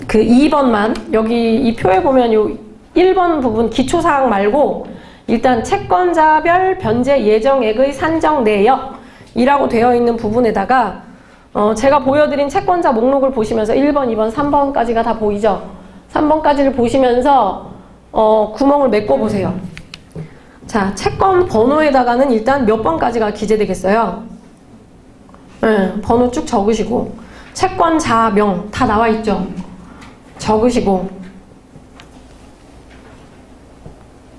그 2번만 여기 이 표에 보면 요 1번 부분 기초사항 말고 일단 채권자별 변제 예정액의 산정 내역이라고 되어 있는 부분에다가 제가 보여드린 채권자 목록을 보시면서 1번, 2번, 3번까지가 다 보이죠? 3번까지를 보시면서 구멍을 메꿔 보세요. 자, 채권 번호에다가는 일단 몇 번까지가 기재되겠어요? 네, 번호 쭉 적으시고 채권자명 다 나와 있죠? 적으시고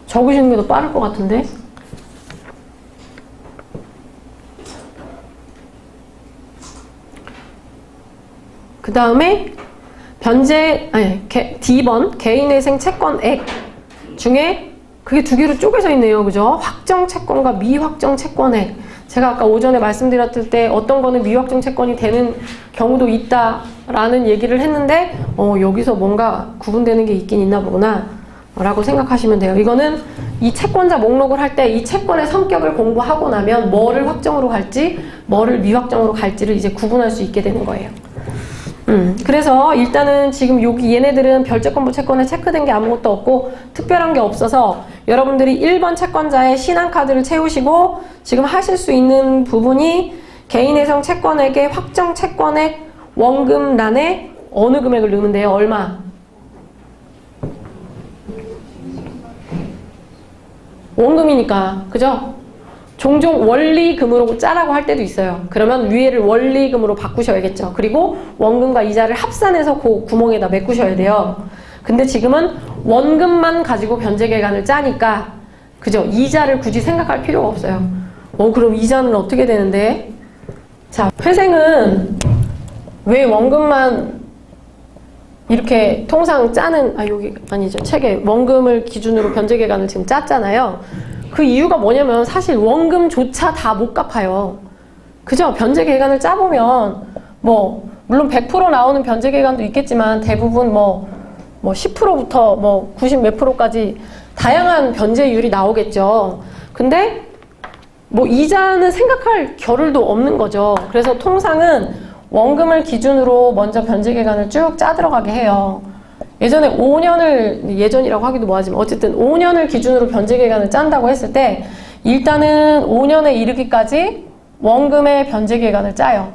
적으시는 게 더 빠를 것 같은데? 그 다음에 D번 개인회생 채권액 중에 그게 두 개로 쪼개져 있네요. 그죠? 확정 채권과 미확정 채권액. 제가 아까 오전에 말씀드렸을 때 어떤 거는 미확정 채권이 되는 경우도 있다라는 얘기를 했는데 여기서 뭔가 구분되는 게 있긴 있나 보구나 라고 생각하시면 돼요. 이거는 이 채권자 목록을 할 때 이 채권의 성격을 공부하고 나면 뭐를 확정으로 갈지 뭐를 미확정으로 갈지를 이제 구분할 수 있게 되는 거예요. 그래서 일단은 지금 여기 얘네들은 별채권부 채권에 체크된 게 아무것도 없고 특별한 게 없어서 여러분들이 1번 채권자의 신한카드를 채우시고 지금 하실 수 있는 부분이 개인회생 채권액의 확정 채권액 원금란에 어느 금액을 넣으면 돼요? 얼마? 원금이니까, 그죠? 종종 원리금으로 짜라고 할 때도 있어요. 그러면 위에를 원리금으로 바꾸셔야겠죠. 그리고 원금과 이자를 합산해서 그 구멍에다 메꾸셔야 돼요. 근데 지금은 원금만 가지고 변제계간을 짜니까, 그죠? 이자를 굳이 생각할 필요가 없어요. 그럼 이자는 어떻게 되는데? 자, 회생은 왜 원금만 이렇게 통상 짜는, 여기 아니죠. 책에 원금을 기준으로 변제계간을 지금 짰잖아요. 그 이유가 뭐냐면 사실 원금조차 다 못 갚아요. 그죠? 변제계간을 짜보면 물론 100% 나오는 변제계간도 있겠지만 대부분 10%부터 90 몇 프로까지 다양한 변제율이 나오겠죠. 근데 이자는 생각할 겨를도 없는 거죠. 그래서 통상은 원금을 기준으로 먼저 변제계간을 쭉 짜들어가게 해요. 예전에 5년을, 예전이라고 하기도 뭐하지만 어쨌든 5년을 기준으로 변제계간을 짠다고 했을 때 일단은 5년에 이르기까지 원금의 변제계간을 짜요.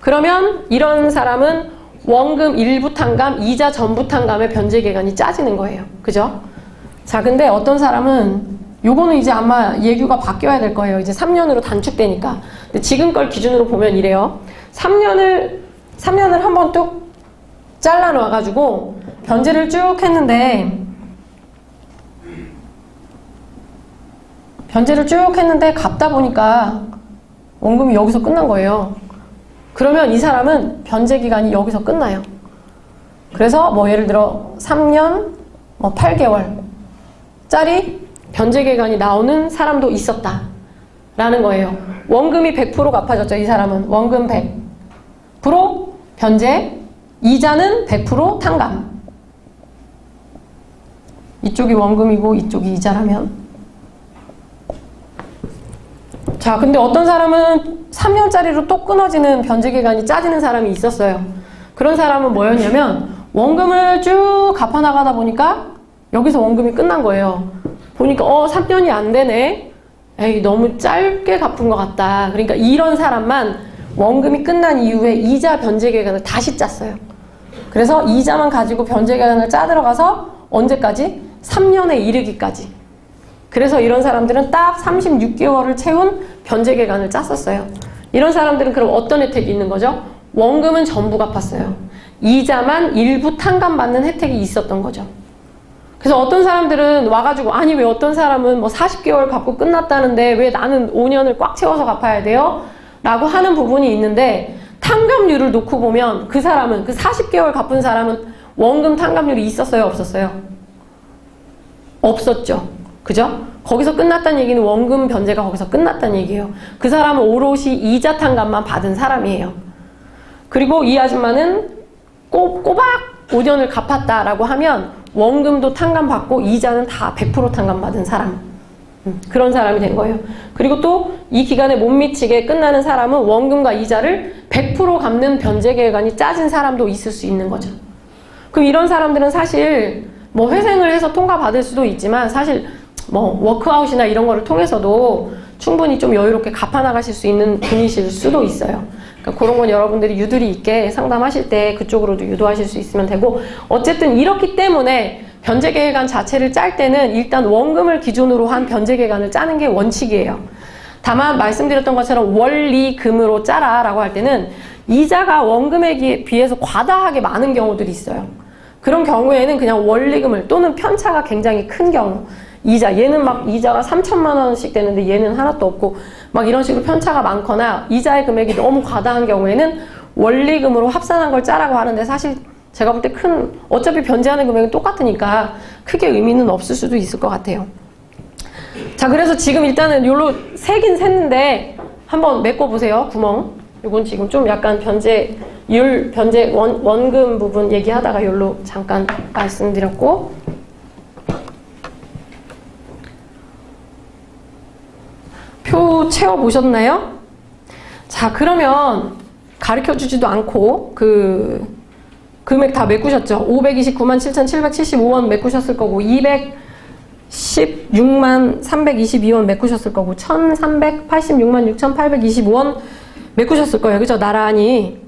그러면 이런 사람은 원금 일부 탕감, 이자 전부 탕감의 변제계간이 짜지는 거예요. 그죠? 자, 근데 어떤 사람은 요거는 이제 아마 예규가 바뀌어야 될 거예요. 이제 3년으로 단축되니까. 근데 지금 걸 기준으로 보면 이래요. 3년을 한번 뚝 잘라놔가지고 변제를 쭉 했는데 갚다 보니까 원금이 여기서 끝난 거예요. 그러면 이 사람은 변제 기간이 여기서 끝나요. 그래서 예를 들어 3년 8개월 짜리 변제 기간이 나오는 사람도 있었다 라는 거예요. 원금이 100% 갚아졌죠. 이 사람은 원금 100% 변제, 이자는 100% 탕감. 이쪽이 원금이고 이쪽이 이자라면. 자, 근데 어떤 사람은 3년짜리로 또 끊어지는 변제기간이 짜지는 사람이 있었어요. 그런 사람은 뭐였냐면 원금을 쭉 갚아나가다 보니까 여기서 원금이 끝난 거예요. 보니까 3년이 안 되네. 에이, 너무 짧게 갚은 것 같다. 그러니까 이런 사람만 원금이 끝난 이후에 이자 변제기간을 다시 짰어요. 그래서 이자만 가지고 변제기간을 짜들어가서 언제까지? 3년에 이르기까지. 그래서 이런 사람들은 딱 36개월을 채운 변제기간을 짰었어요. 이런 사람들은 그럼 어떤 혜택이 있는 거죠? 원금은 전부 갚았어요. 이자만 일부 탕감받는 혜택이 있었던 거죠. 그래서 어떤 사람들은 와가지고 아니 왜 어떤 사람은 40개월 갚고 끝났다는데 왜 나는 5년을 꽉 채워서 갚아야 돼요? 라고 하는 부분이 있는데 탕감률을 놓고 보면 그 사람은 그 40개월 갚은 사람은 원금 탕감률이 있었어요? 없었어요? 없었죠. 그죠? 거기서 끝났다는 얘기는 원금 변제가 거기서 끝났다는 얘기예요. 그 사람은 오롯이 이자 탕감만 받은 사람이에요. 그리고 이 아줌마는 꼬박 5년을 갚았다라고 하면 원금도 탕감받고 이자는 다 100% 탕감받은 사람. 그런 사람이 된 거예요. 그리고 또 이 기간에 못 미치게 끝나는 사람은 원금과 이자를 100% 갚는 변제기간이 짜진 사람도 있을 수 있는 거죠. 그럼 이런 사람들은 사실 뭐 회생을 해서 통과받을 수도 있지만 사실 뭐 워크아웃이나 이런 거를 통해서도 충분히 좀 여유롭게 갚아나가실 수 있는 분이실 수도 있어요. 그러니까 그런 건 여러분들이 유두리 있게 상담하실 때 그쪽으로도 유도하실 수 있으면 되고, 어쨌든 이렇기 때문에 변제계획안 자체를 짤 때는 일단 원금을 기준으로 한 변제계획안을 짜는 게 원칙이에요. 다만 말씀드렸던 것처럼 원리금으로 짜라 라고 할 때는 이자가 원금에 비해서 과다하게 많은 경우들이 있어요. 그런 경우에는 그냥 원리금을, 또는 편차가 굉장히 큰 경우, 얘는 막 이자가 3천만 원씩 되는데 얘는 하나도 없고 막 이런 식으로 편차가 많거나 이자의 금액이 너무 과다한 경우에는 원리금으로 합산한 걸 짜라고 하는데, 사실 제가 볼 때 어차피 변제하는 금액은 똑같으니까 크게 의미는 없을 수도 있을 것 같아요. 자, 그래서 지금 일단은 요로 세긴 샜는데 한번 메꿔보세요, 구멍. 요건 지금 좀 약간 원금 부분 얘기하다가 요로 잠깐 말씀드렸고, 표 채워보셨나요? 자, 그러면 가르쳐주지도 않고 금액 다 메꾸셨죠? 529만 7,775원 메꾸셨을 거고, 216만 322원 메꾸셨을 거고, 1,386만 6,825원 메꾸셨을 거예요. 그죠? 나란히.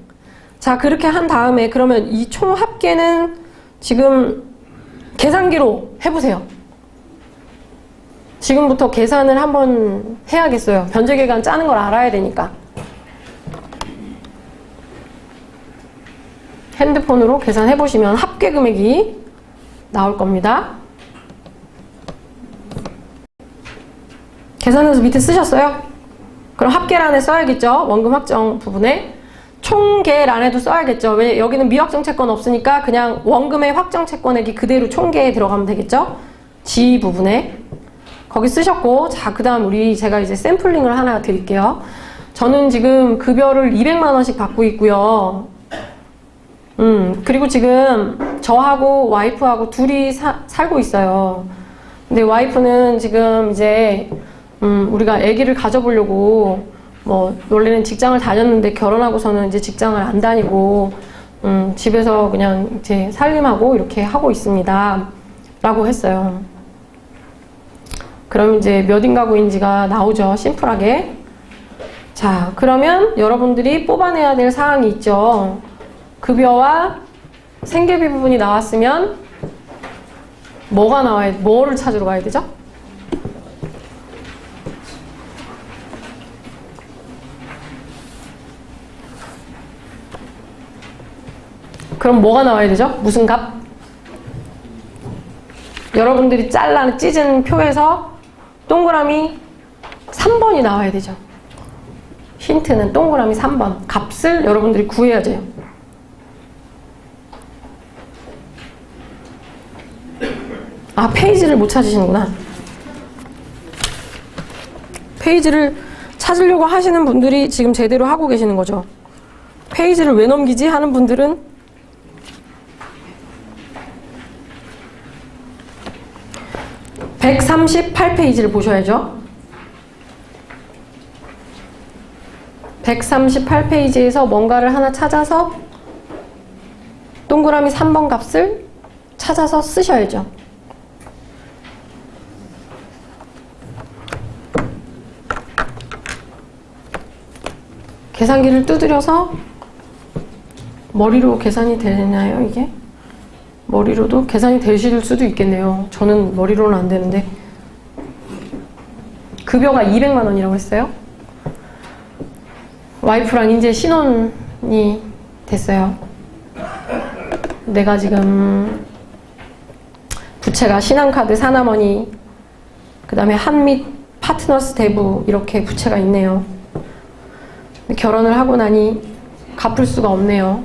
자, 그렇게 한 다음에 그러면 이 총 합계는 지금 계산기로 해보세요. 지금부터 계산을 한번 해야겠어요. 변제계획안 짜는 걸 알아야 되니까. 핸드폰으로 계산해보시면 합계 금액이 나올 겁니다. 계산해서 밑에 쓰셨어요? 그럼 합계란에 써야겠죠? 원금 확정 부분에. 총계란에도 써야겠죠? 왜 여기는 미확정 채권 없으니까 그냥 원금의 확정 채권액이 그대로 총계에 들어가면 되겠죠? G 부분에. 거기 쓰셨고, 자, 그 다음 제가 이제 샘플링을 하나 드릴게요. 저는 지금 급여를 200만 원씩 받고 있고요. 그리고 지금 저하고 와이프하고 둘이 살고 있어요. 근데 와이프는 지금 이제 우리가 아기를 가져보려고 원래는 직장을 다녔는데 결혼하고서는 이제 직장을 안 다니고 집에서 그냥 이제 살림하고 이렇게 하고 있습니다 라고 했어요. 그럼 이제 몇 인가구인지가 나오죠, 심플하게. 자, 그러면 여러분들이 뽑아내야 될 사항이 있죠. 급여와 생계비 부분이 나왔으면 뭐를 찾으러 가야 되죠? 그럼 뭐가 나와야 되죠? 무슨 값? 여러분들이 찢은 표에서 동그라미 3번이 나와야 되죠. 힌트는 동그라미 3번. 값을 여러분들이 구해야 돼요. 아, 페이지를 못 찾으시는구나. 페이지를 찾으려고 하시는 분들이 지금 제대로 하고 계시는 거죠. 페이지를 왜 넘기지 하는 분들은 (138페이지를) 보셔야죠. 138페이지에서 뭔가를 하나 찾아서 동그라미 3번 값을 찾아서 쓰셔야죠. 계산기를 두드려서 머리로 계산이 되나요, 이게? 머리로도 계산이 되실 수도 있겠네요. 저는 머리로는 안 되는데. 급여가 200만 원이라고 했어요. 와이프랑 이제 신혼이 됐어요. 내가 지금 부채가 신한카드, 사나머니, 그 다음에 한빛, 파트너스 대부 이렇게 부채가 있네요. 근데 결혼을 하고 나니 갚을 수가 없네요.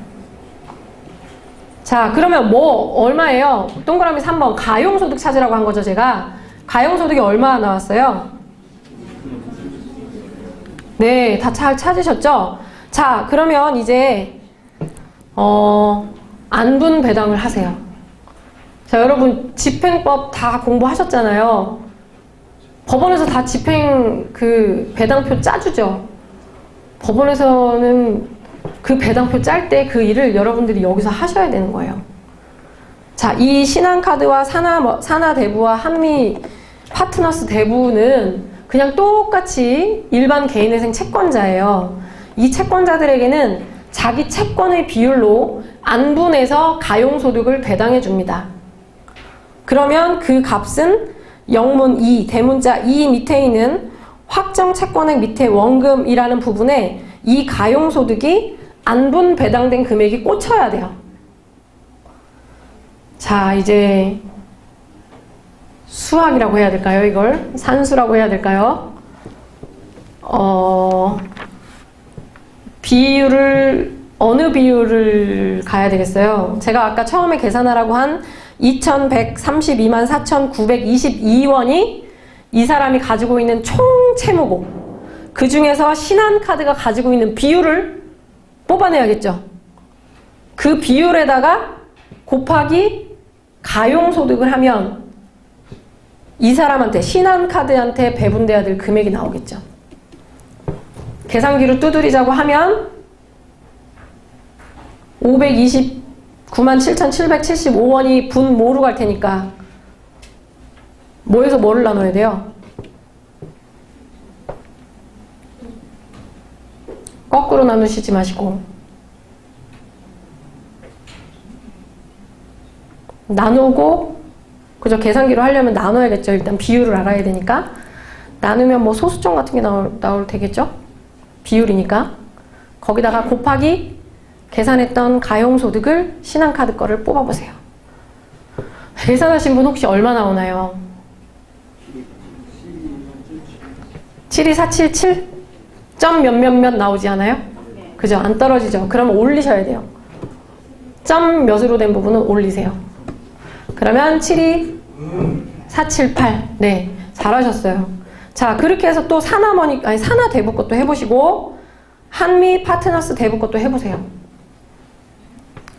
자, 그러면 얼마예요? 동그라미 3번 가용소득 찾으라고 한 거죠, 제가. 가용소득이 얼마 나왔어요? 네, 다 잘 찾으셨죠? 자, 그러면 이제 안분 배당을 하세요. 자, 여러분 집행법 다 공부하셨잖아요. 법원에서 다 집행 배당표 짜주죠. 법원에서는 그 배당표 짤 때 그 일을 여러분들이 여기서 하셔야 되는 거예요. 자, 이 신한카드와 사나대부와 한미 파트너스 대부는 그냥 똑같이 일반 개인회생 채권자예요. 이 채권자들에게는 자기 채권의 비율로 안분해서 가용소득을 배당해 줍니다. 그러면 그 값은 영문 2, 대문자 2 밑에 있는 확정 채권액 밑에 원금이라는 부분에 이 가용소득이 안분 배당된 금액이 꽂혀야 돼요. 자, 이제 수학이라고 해야 될까요? 이걸 산수라고 해야 될까요? 비율을 어느 비율을 가야 되겠어요? 제가 아까 처음에 계산하라고 한 2,132만 4,922원이 이 사람이 가지고 있는 총 채무고 그 중에서 신한카드가 가지고 있는 비율을 뽑아내야겠죠. 그 비율에다가 곱하기 가용소득을 하면 이 사람한테 신한카드한테 배분돼야 될 금액이 나오겠죠. 계산기로 두드리자고 하면 529만 7,775원이 분 뭐로 갈 테니까 뭐에서 뭐를 나눠야 돼요? 거꾸로 나누시지 마시고 나누고 그죠? 계산기로 하려면 나눠야겠죠. 일단 비율을 알아야 되니까 나누면 뭐 소수점 같은 게 나올 테겠죠? 비율이니까 거기다가 곱하기 계산했던 가용소득을 신한카드 거를 뽑아보세요. 계산하신 분 혹시 얼마 나오나요? 72477? 점 몇몇몇 나오지 않아요? 그죠? 안 떨어지죠? 그러면 올리셔야 돼요. 점 몇으로 된 부분은 올리세요. 그러면 72478. 네, 잘하셨어요. 자, 그렇게 해서 또 사나대부 것도 해보시고 한미 파트너스 대부 것도 해보세요.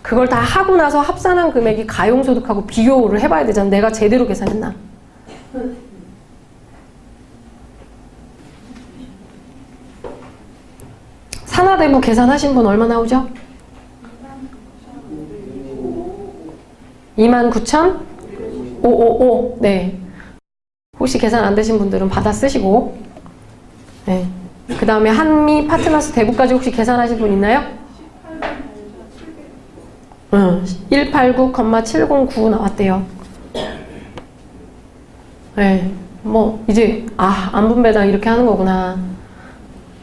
그걸 다 하고 나서 합산한 금액이 가용소득하고 비교를 해봐야 되잖아. 내가 제대로 계산했나. 사나대부 계산하신 분 얼마 나오죠? 29,555. 네. 혹시 계산 안 되신 분들은 받아 쓰시고. 네. 그 다음에 한미 파트너스 대부까지 혹시 계산하신 분 있나요? 189,709 나왔대요. 네. 뭐 이제 안분배당 이렇게 하는 거구나.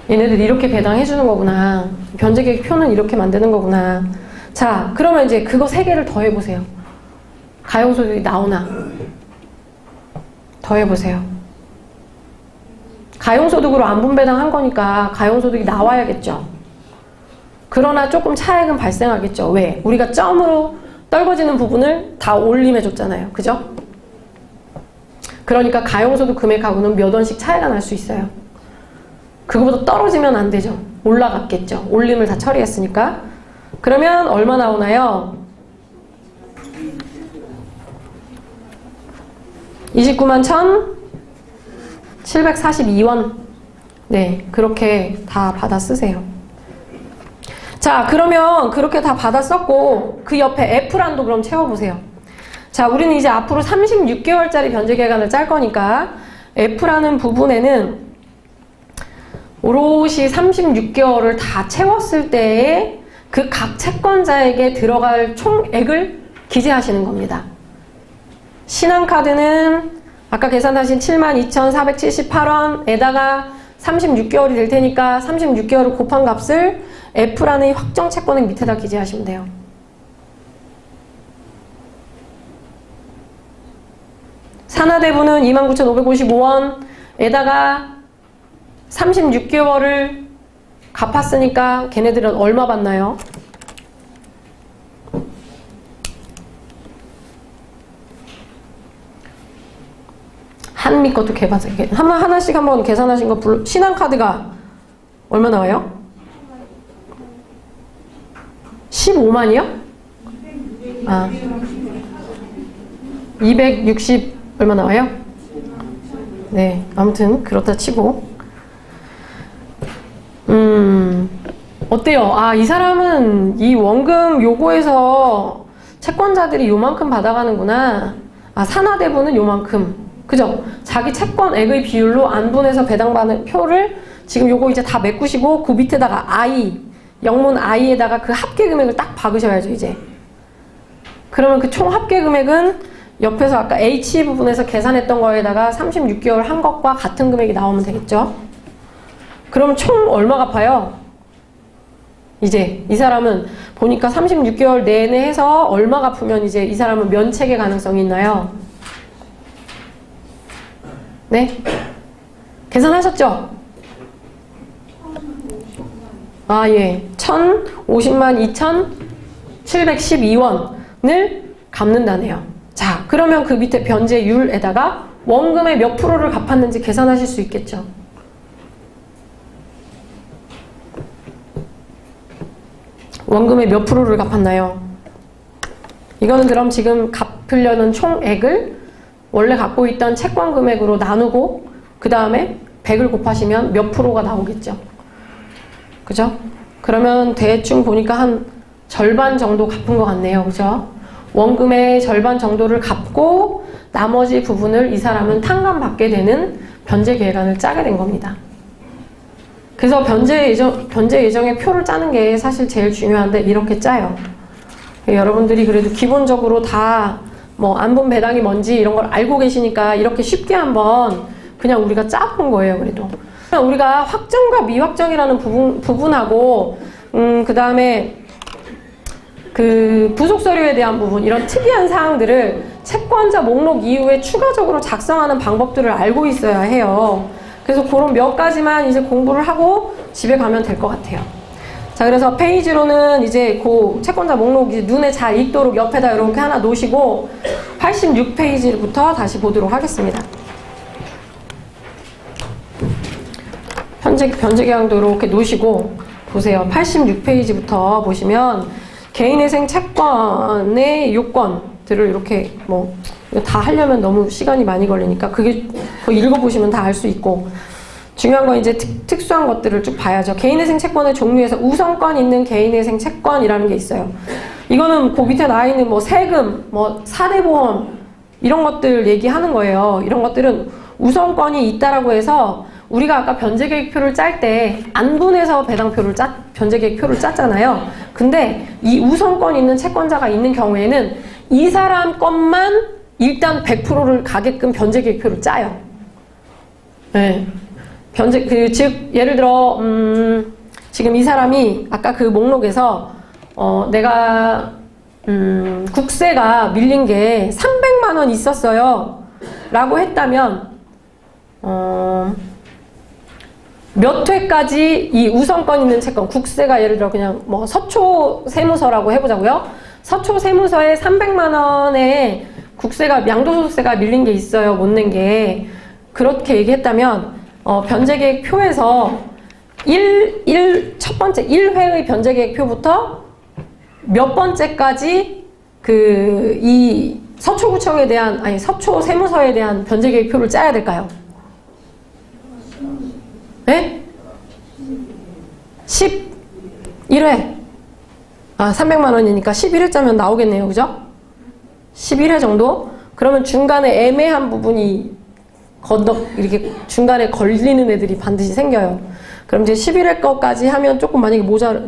얘네들 이렇게 배당해 주는 거구나. 변제계획 표는 이렇게 만드는 거구나. 자, 그러면 이제 그거 3개를 더 해보세요. 가용소득이 나오나? 더 해보세요. 가용소득으로 안분배당 한 거니까 가용소득이 나와야겠죠. 그러나 조금 차액은 발생하겠죠. 왜? 우리가 점으로 떨궈지는 부분을 다 올림해 줬잖아요. 그죠? 그러니까 가용소득 금액하고는 몇 원씩 차이가 날 수 있어요. 그거보다 떨어지면 안 되죠. 올라갔겠죠. 올림을 다 처리했으니까. 그러면 얼마 나오나요? 29만 1,742원. 네, 그렇게 다 받아 쓰세요. 자, 그러면 그렇게 다 받아 썼고 그 옆에 F란도 그럼 채워보세요. 자, 우리는 이제 앞으로 36개월짜리 변제기간을 짤 거니까 F라는 부분에는 오롯이 36개월을 다 채웠을 때에 그 각 채권자에게 들어갈 총액을 기재하시는 겁니다. 신한카드는 아까 계산하신 72,478원에다가 36개월이 될 테니까 36개월을 곱한 값을 F라는 확정 채권액 밑에다 기재하시면 돼요. 사나대부는 29,555원에다가 36개월을 갚았으니까 걔네들은 얼마 받나요? 한미 것도 하나씩 한번 계산하신 거 신한카드가 얼마 나와요? 15만이요? 260 얼마 나와요? 네, 아무튼 그렇다 치고 어때요? 이 사람은 이 원금 요구에서 채권자들이 요만큼 받아가는구나. 아, 산하대부는 요만큼. 그죠? 자기 채권액의 비율로 안분해서 배당받는 표를 지금 요거 이제 다 메꾸시고 그 밑에다가 I, 영문 I에다가 그 합계 금액을 딱 박으셔야죠, 이제. 그러면 그 총 합계 금액은 옆에서 아까 H 부분에서 계산했던 거에다가 36개월 한 것과 같은 금액이 나오면 되겠죠? 그럼 총 얼마 갚아요? 이제 이 사람은 보니까 36개월 내내 해서 얼마 갚으면 이제 이 사람은 면책의 가능성이 있나요? 네? 계산하셨죠? 아, 예. 1,050만 2,712원을 갚는다네요. 자, 그러면 그 밑에 변제율에다가 원금의 몇 프로를 갚았는지 계산하실 수 있겠죠? 원금의 몇 프로를 갚았나요? 이거는 그럼 지금 갚으려는 총액을 원래 갖고 있던 채권 금액으로 나누고 그 다음에 100을 곱하시면 몇 프로가 나오겠죠? 그죠? 그러면 대충 보니까 한 절반 정도 갚은 것 같네요. 그죠? 원금의 절반 정도를 갚고 나머지 부분을 이 사람은 탕감받게 되는 변제 계획안을 짜게 된 겁니다. 그래서 변제 예정의 표를 짜는 게 사실 제일 중요한데 이렇게 짜요. 여러분들이 그래도 기본적으로 다 뭐 안분 배당이 뭔지 이런 걸 알고 계시니까 이렇게 쉽게 한번 그냥 우리가 짜본 거예요. 그래도 우리가 확정과 미확정이라는 부분하고 그 다음에 그 부속 서류에 대한 부분, 이런 특이한 사항들을 채권자 목록 이후에 추가적으로 작성하는 방법들을 알고 있어야 해요. 그래서 그런 몇 가지만 이제 공부를 하고 집에 가면 될 것 같아요. 자, 그래서 페이지로는 이제 그 채권자 목록 이제 눈에 잘 익도록 옆에다 이렇게 하나 놓으시고 86페이지부터 다시 보도록 하겠습니다. 변제계약도 이렇게 놓으시고 보세요. 86페이지부터 보시면 개인회생 채권의 요건들을 이렇게 뭐 다 하려면 너무 시간이 많이 걸리니까 그게 읽어보시면 다 알 수 있고, 중요한 건 이제 특수한 것들을 쭉 봐야죠. 개인회생 채권의 종류에서 우선권 있는 개인회생 채권이라는 게 있어요. 이거는 그 밑에 나와 있는 뭐 세금, 뭐 사대보험 이런 것들 얘기하는 거예요. 이런 것들은 우선권이 있다라고 해서 우리가 아까 변제계획표를 짤 때 안분해서 배당표를 변제계획표를 짰잖아요. 근데 이 우선권 있는 채권자가 있는 경우에는 이 사람 것만 일단 100%를 가게끔 변제계획표를 짜요. 네. 즉 예를 들어 지금 이 사람이 아까 그 목록에서 내가 국세가 밀린 게 300만 원 있었어요 라고 했다면 몇 회까지 이 우선권 있는 채권, 국세가 예를 들어 그냥 뭐 서초 세무서라고 해보자고요. 서초 세무서에 300만 원의 국세가, 양도소득세가 밀린 게 있어요. 못 낸 게. 그렇게 얘기했다면 변제계획표에서 첫 번째 1회의 변제계획표부터 몇 번째까지 이 서초구청에 대한, 아니 서초 세무서에 대한 변제계획표를 짜야 될까요? 네? 11회. 아, 300만 원이니까 11회 짜면 나오겠네요. 그죠? 11회 정도? 그러면 중간에 애매한 부분이 이렇게 중간에 걸리는 애들이 반드시 생겨요. 그럼 이제 11회 거까지 하면 조금 만약에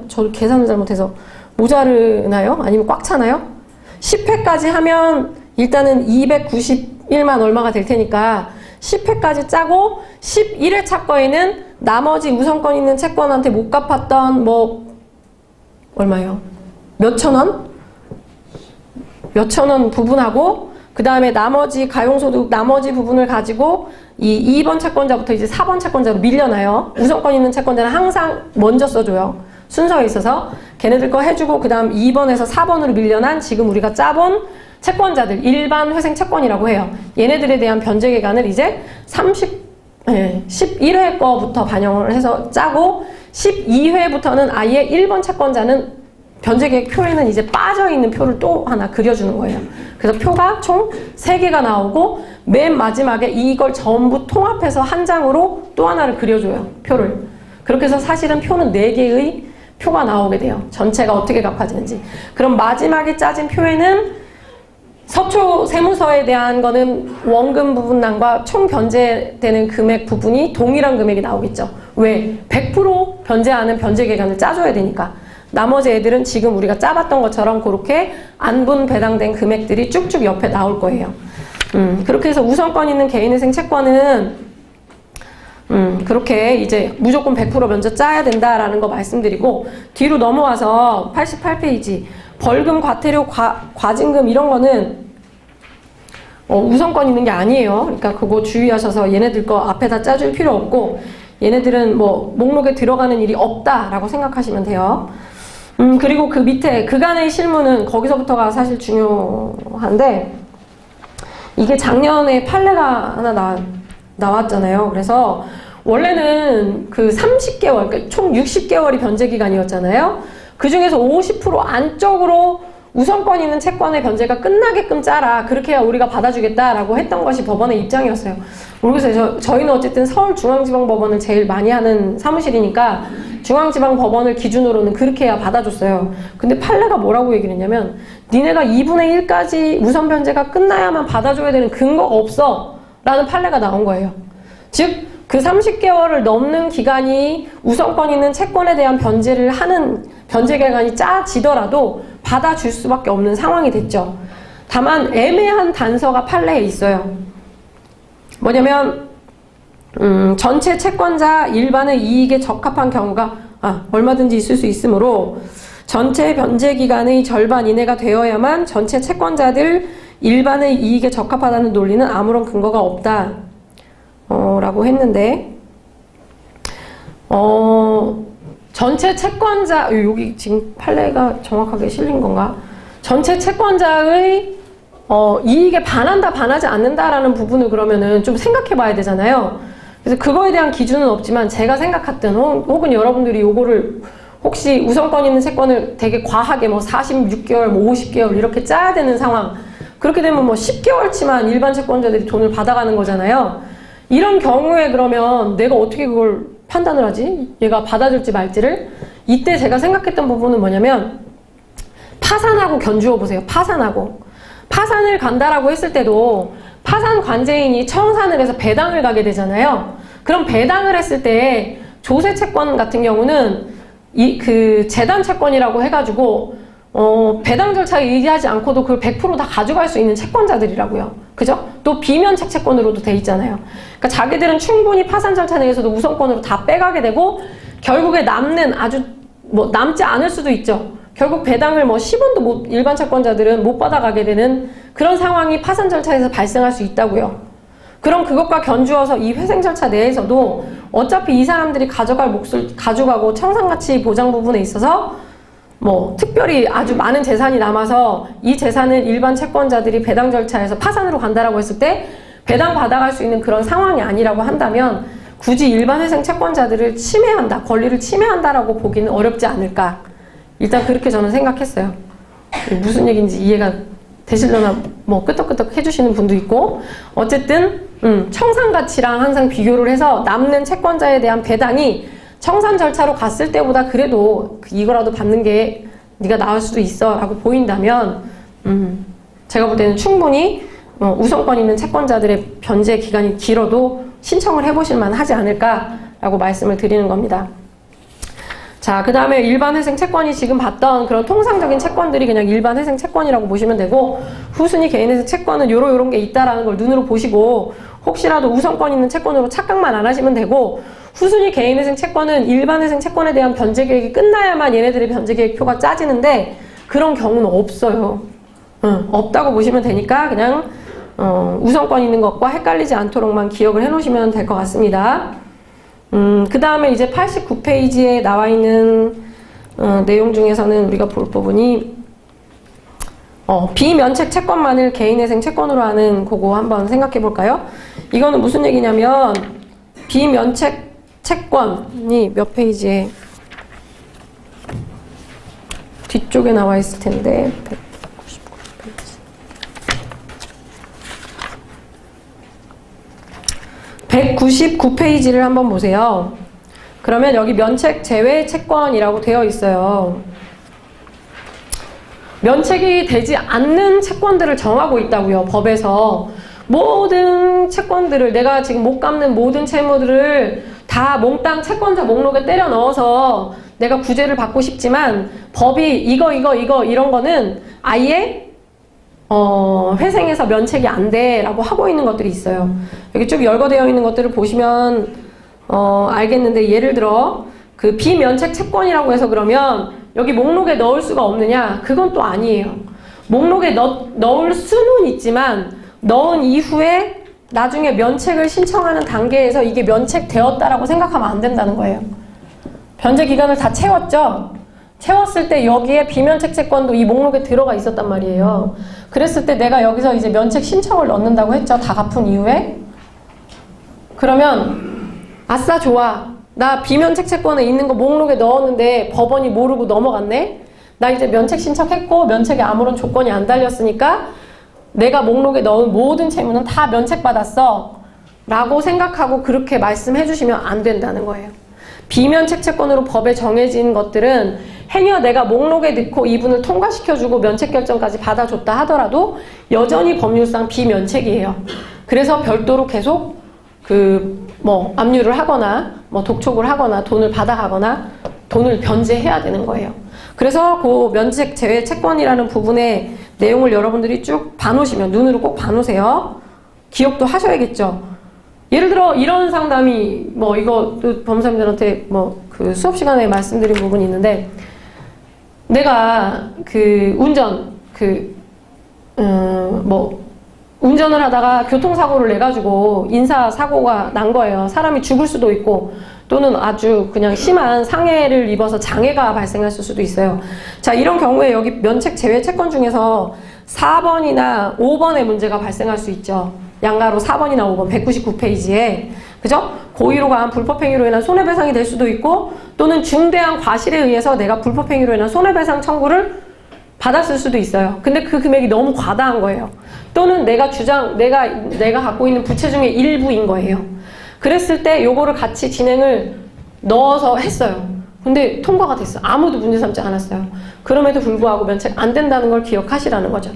저 계산을 잘못해서 모자르나요? 아니면 꽉 차나요? 10회까지 하면 일단은 291만 얼마가 될 테니까 10회까지 짜고 11회차 거에는 나머지 우선권 있는 채권한테 못 갚았던 뭐 얼마예요? 몇천 원 부분하고 그 다음에 나머지 가용소득 나머지 부분을 가지고 이 2번 채권자부터 이제 4번 채권자로 밀려나요. 우선권 있는 채권자는 항상 먼저 써줘요. 순서에 있어서 걔네들 거 해주고 그 다음 2번에서 4번으로 밀려난 지금 우리가 짜본 채권자들, 일반 회생 채권이라고 해요. 얘네들에 대한 변제계간을 이제 11회 거부터 반영을 해서 짜고 12회부터는 아예 1번 채권자는 변제계획 표에는 이제 빠져있는 표를 또 하나 그려주는 거예요. 그래서 표가 총 3개가 나오고 맨 마지막에 이걸 전부 통합해서 한 장으로 또 하나를 그려줘요. 표를. 그렇게 해서 사실은 표는 4개의 표가 나오게 돼요. 전체가 어떻게 갚아지는지. 그럼 마지막에 짜진 표에는 서초 세무서에 대한 거는 원금 부분란과 총 변제되는 금액 부분이 동일한 금액이 나오겠죠. 왜? 100% 변제하는 변제 기간을 짜줘야 되니까. 나머지 애들은 지금 우리가 짜봤던 것처럼 그렇게 안분 배당된 금액들이 쭉쭉 옆에 나올 거예요. 그렇게 해서 우선권 있는 개인회생 채권은 그렇게 이제 무조건 100% 먼저 짜야 된다라는 거 말씀드리고, 뒤로 넘어와서 88페이지 벌금, 과태료, 과징금 이런 거는 우선권 있는 게 아니에요. 그러니까 그거 주의하셔서 얘네들 거 앞에다 짜줄 필요 없고, 얘네들은 뭐 목록에 들어가는 일이 없다라고 생각하시면 돼요. 그리고 그 밑에 그간의 실무는 거기서부터가 사실 중요한데, 이게 작년에 판례가 하나 나왔잖아요. 그래서 원래는 그 30개월, 그러니까 총 60개월이 변제 기간이었잖아요. 그 중에서 50% 안쪽으로 우선권 있는 채권의 변제가 끝나게끔 짜라. 그렇게 해야 우리가 받아주겠다라고 했던 것이 법원의 입장이었어요. 모르겠어요. 저희는 어쨌든 서울중앙지방법원을 제일 많이 하는 사무실이니까 중앙지방법원을 기준으로는 그렇게 해야 받아줬어요. 근데 판례가 뭐라고 얘기를 했냐면, 니네가 2분의 1까지 우선 변제가 끝나야만 받아줘야 되는 근거가 없어 라는 판례가 나온 거예요. 즉 그 30개월을 넘는 기간이 우선권 있는 채권에 대한 변제를 하는 변제 기간이 짜지더라도 받아줄 수밖에 없는 상황이 됐죠. 다만 애매한 단서가 판례에 있어요. 뭐냐면 전체 채권자 일반의 이익에 적합한 경우가 얼마든지 있을 수 있으므로 전체 변제 기간의 절반 이내가 되어야만 전체 채권자들 일반의 이익에 적합하다는 논리는 아무런 근거가 없다 라고 했는데, 전체 채권자, 여기 지금 판례가 정확하게 실린 건가? 전체 채권자의 이익에 반한다, 반하지 않는다라는 부분을 그러면은 좀 생각해 봐야 되잖아요. 그래서 그거에 대한 기준은 없지만, 제가 생각했던 혹은 여러분들이 요거를 혹시 우선권 있는 채권을 되게 과하게 뭐 46개월, 뭐 50개월 이렇게 짜야 되는 상황, 그렇게 되면 뭐 10개월치만 일반 채권자들이 돈을 받아가는 거잖아요. 이런 경우에 그러면 내가 어떻게 그걸 판단을 하지? 얘가 받아줄지 말지를? 이때 제가 생각했던 부분은 뭐냐면, 파산하고 견주어 보세요. 파산을 간다라고 했을 때도 파산 관제인이 청산을 해서 배당을 가게 되잖아요. 그럼 배당을 했을 때 조세 채권 같은 경우는 그 재단 채권이라고 해가지고 배당 절차에 의지하지 않고도 그걸 100% 다 가져갈 수 있는 채권자들이라고요. 그죠? 또 비면책 채권으로도 돼 있잖아요. 그러니까 자기들은 충분히 파산 절차 내에서도 우선권으로 다 빼가게 되고, 결국에 남는 남지 않을 수도 있죠. 결국 배당을 10원도 일반 채권자들은 못 받아가게 되는 그런 상황이 파산 절차에서 발생할 수 있다고요. 그럼 그것과 견주어서 이 회생 절차 내에서도 어차피 이 사람들이 가져갈 몫을 가져가고 청산가치 보장 부분에 있어서 특별히 아주 많은 재산이 남아서 이 재산을 일반 채권자들이 배당 절차에서 파산으로 간다라고 했을 때 배당 받아갈 수 있는 그런 상황이 아니라고 한다면, 굳이 일반 회생 채권자들을 침해한다, 권리를 침해한다라고 보기는 어렵지 않을까. 일단 그렇게 저는 생각했어요. 무슨 얘기인지 이해가 되시려나 끄떡끄떡 해주시는 분도 있고, 어쨌든 청산가치랑 항상 비교를 해서 남는 채권자에 대한 배당이 청산 절차로 갔을 때보다 그래도 이거라도 받는 게 네가 나을 수도 있어 라고 보인다면, 제가 볼 때는 충분히 우선권 있는 채권자들의 변제 기간이 길어도 신청을 해보실 만하지 않을까라고 말씀을 드리는 겁니다. 자, 그 다음에 일반 회생 채권이 지금 봤던 그런 통상적인 채권들이 그냥 일반 회생 채권이라고 보시면 되고, 후순위 개인 회생 채권은 요런 게 있다라는 걸 눈으로 보시고, 혹시라도 우선권 있는 채권으로 착각만 안 하시면 되고, 후순위 개인 회생 채권은 일반 회생 채권에 대한 변제 계획이 끝나야만 얘네들의 변제 계획표가 짜지는데, 그런 경우는 없어요. 없다고 보시면 되니까 그냥 우선권 있는 것과 헷갈리지 않도록만 기억을 해 놓으시면 될 것 같습니다. 그 다음에 이제 89페이지에 나와 있는 내용 중에서는 우리가 볼 부분이 비면책 채권만을 개인회생 채권으로 하는 그거 한번 생각해 볼까요? 이거는 무슨 얘기냐면, 비면책 채권이 몇 페이지에 뒤쪽에 나와 있을 텐데, 199페이지를 한번 보세요. 그러면 여기 면책 제외 채권이라고 되어 있어요. 면책이 되지 않는 채권들을 정하고 있다고요. 법에서. 모든 채권들을, 내가 지금 못 갚는 모든 채무들을 다 몽땅 채권자 목록에 때려 넣어서 내가 구제를 받고 싶지만 법이 이거 이런 거는 아예 회생해서 면책이 안 돼 라고 하고 있는 것들이 있어요. 여기 쭉 열거되어 있는 것들을 보시면 알겠는데, 예를 들어 그 비면책 채권이라고 해서 그러면 여기 목록에 넣을 수가 없느냐? 그건 또 아니에요. 목록에 넣을 수는 있지만 넣은 이후에 나중에 면책을 신청하는 단계에서 이게 면책되었다라고 생각하면 안 된다는 거예요. 변제 기간을 다 채웠죠? 채웠을 때 여기에 비면책 채권도 이 목록에 들어가 있었단 말이에요. 그랬을 때 내가 여기서 이제 면책 신청을 넣는다고 했죠. 다 갚은 이후에. 그러면 아싸 좋아. 나 비면책 채권에 있는 거 목록에 넣었는데 법원이 모르고 넘어갔네. 나 이제 면책 신청했고 면책에 아무런 조건이 안 달렸으니까 내가 목록에 넣은 모든 채무는 다 면책받았어 라고 생각하고 그렇게 말씀해 주시면 안 된다는 거예요. 비면책 채권으로 법에 정해진 것들은 행여 내가 목록에 넣고 이분을 통과시켜주고 면책 결정까지 받아줬다 하더라도 여전히 법률상 비면책이에요. 그래서 별도로 계속 압류를 하거나 독촉을 하거나 돈을 받아가거나 돈을 변제해야 되는 거예요. 그래서 그 면책 제외 채권이라는 부분의 내용을 여러분들이 쭉 봐놓으시면, 눈으로 꼭 봐놓으세요. 기억도 하셔야겠죠. 예를 들어 이런 상담이 이것도 법무사님들한테 그 수업 시간에 말씀드린 부분이 있는데, 내가 그 운전을 하다가 교통사고를 내가지고 인사사고가 난 거예요. 사람이 죽을 수도 있고 또는 아주 그냥 심한 상해를 입어서 장애가 발생했을 수도 있어요. 자, 이런 경우에 여기 면책 제외 채권 중에서 4번이나 5번의 문제가 발생할 수 있죠. 양가로 4번이나 5번 199페이지에. 그죠? 고의로 가한 불법행위로 인한 손해배상이 될 수도 있고 또는 중대한 과실에 의해서 내가 불법행위로 인한 손해배상 청구를 받았을 수도 있어요. 근데 그 금액이 너무 과다한 거예요. 또는 내가 갖고 있는 부채 중에 일부인 거예요. 그랬을 때 요거를 같이 진행을 넣어서 했어요. 근데 통과가 됐어. 아무도 문제 삼지 않았어요. 그럼에도 불구하고 면책 안 된다는 걸 기억하시라는 거죠.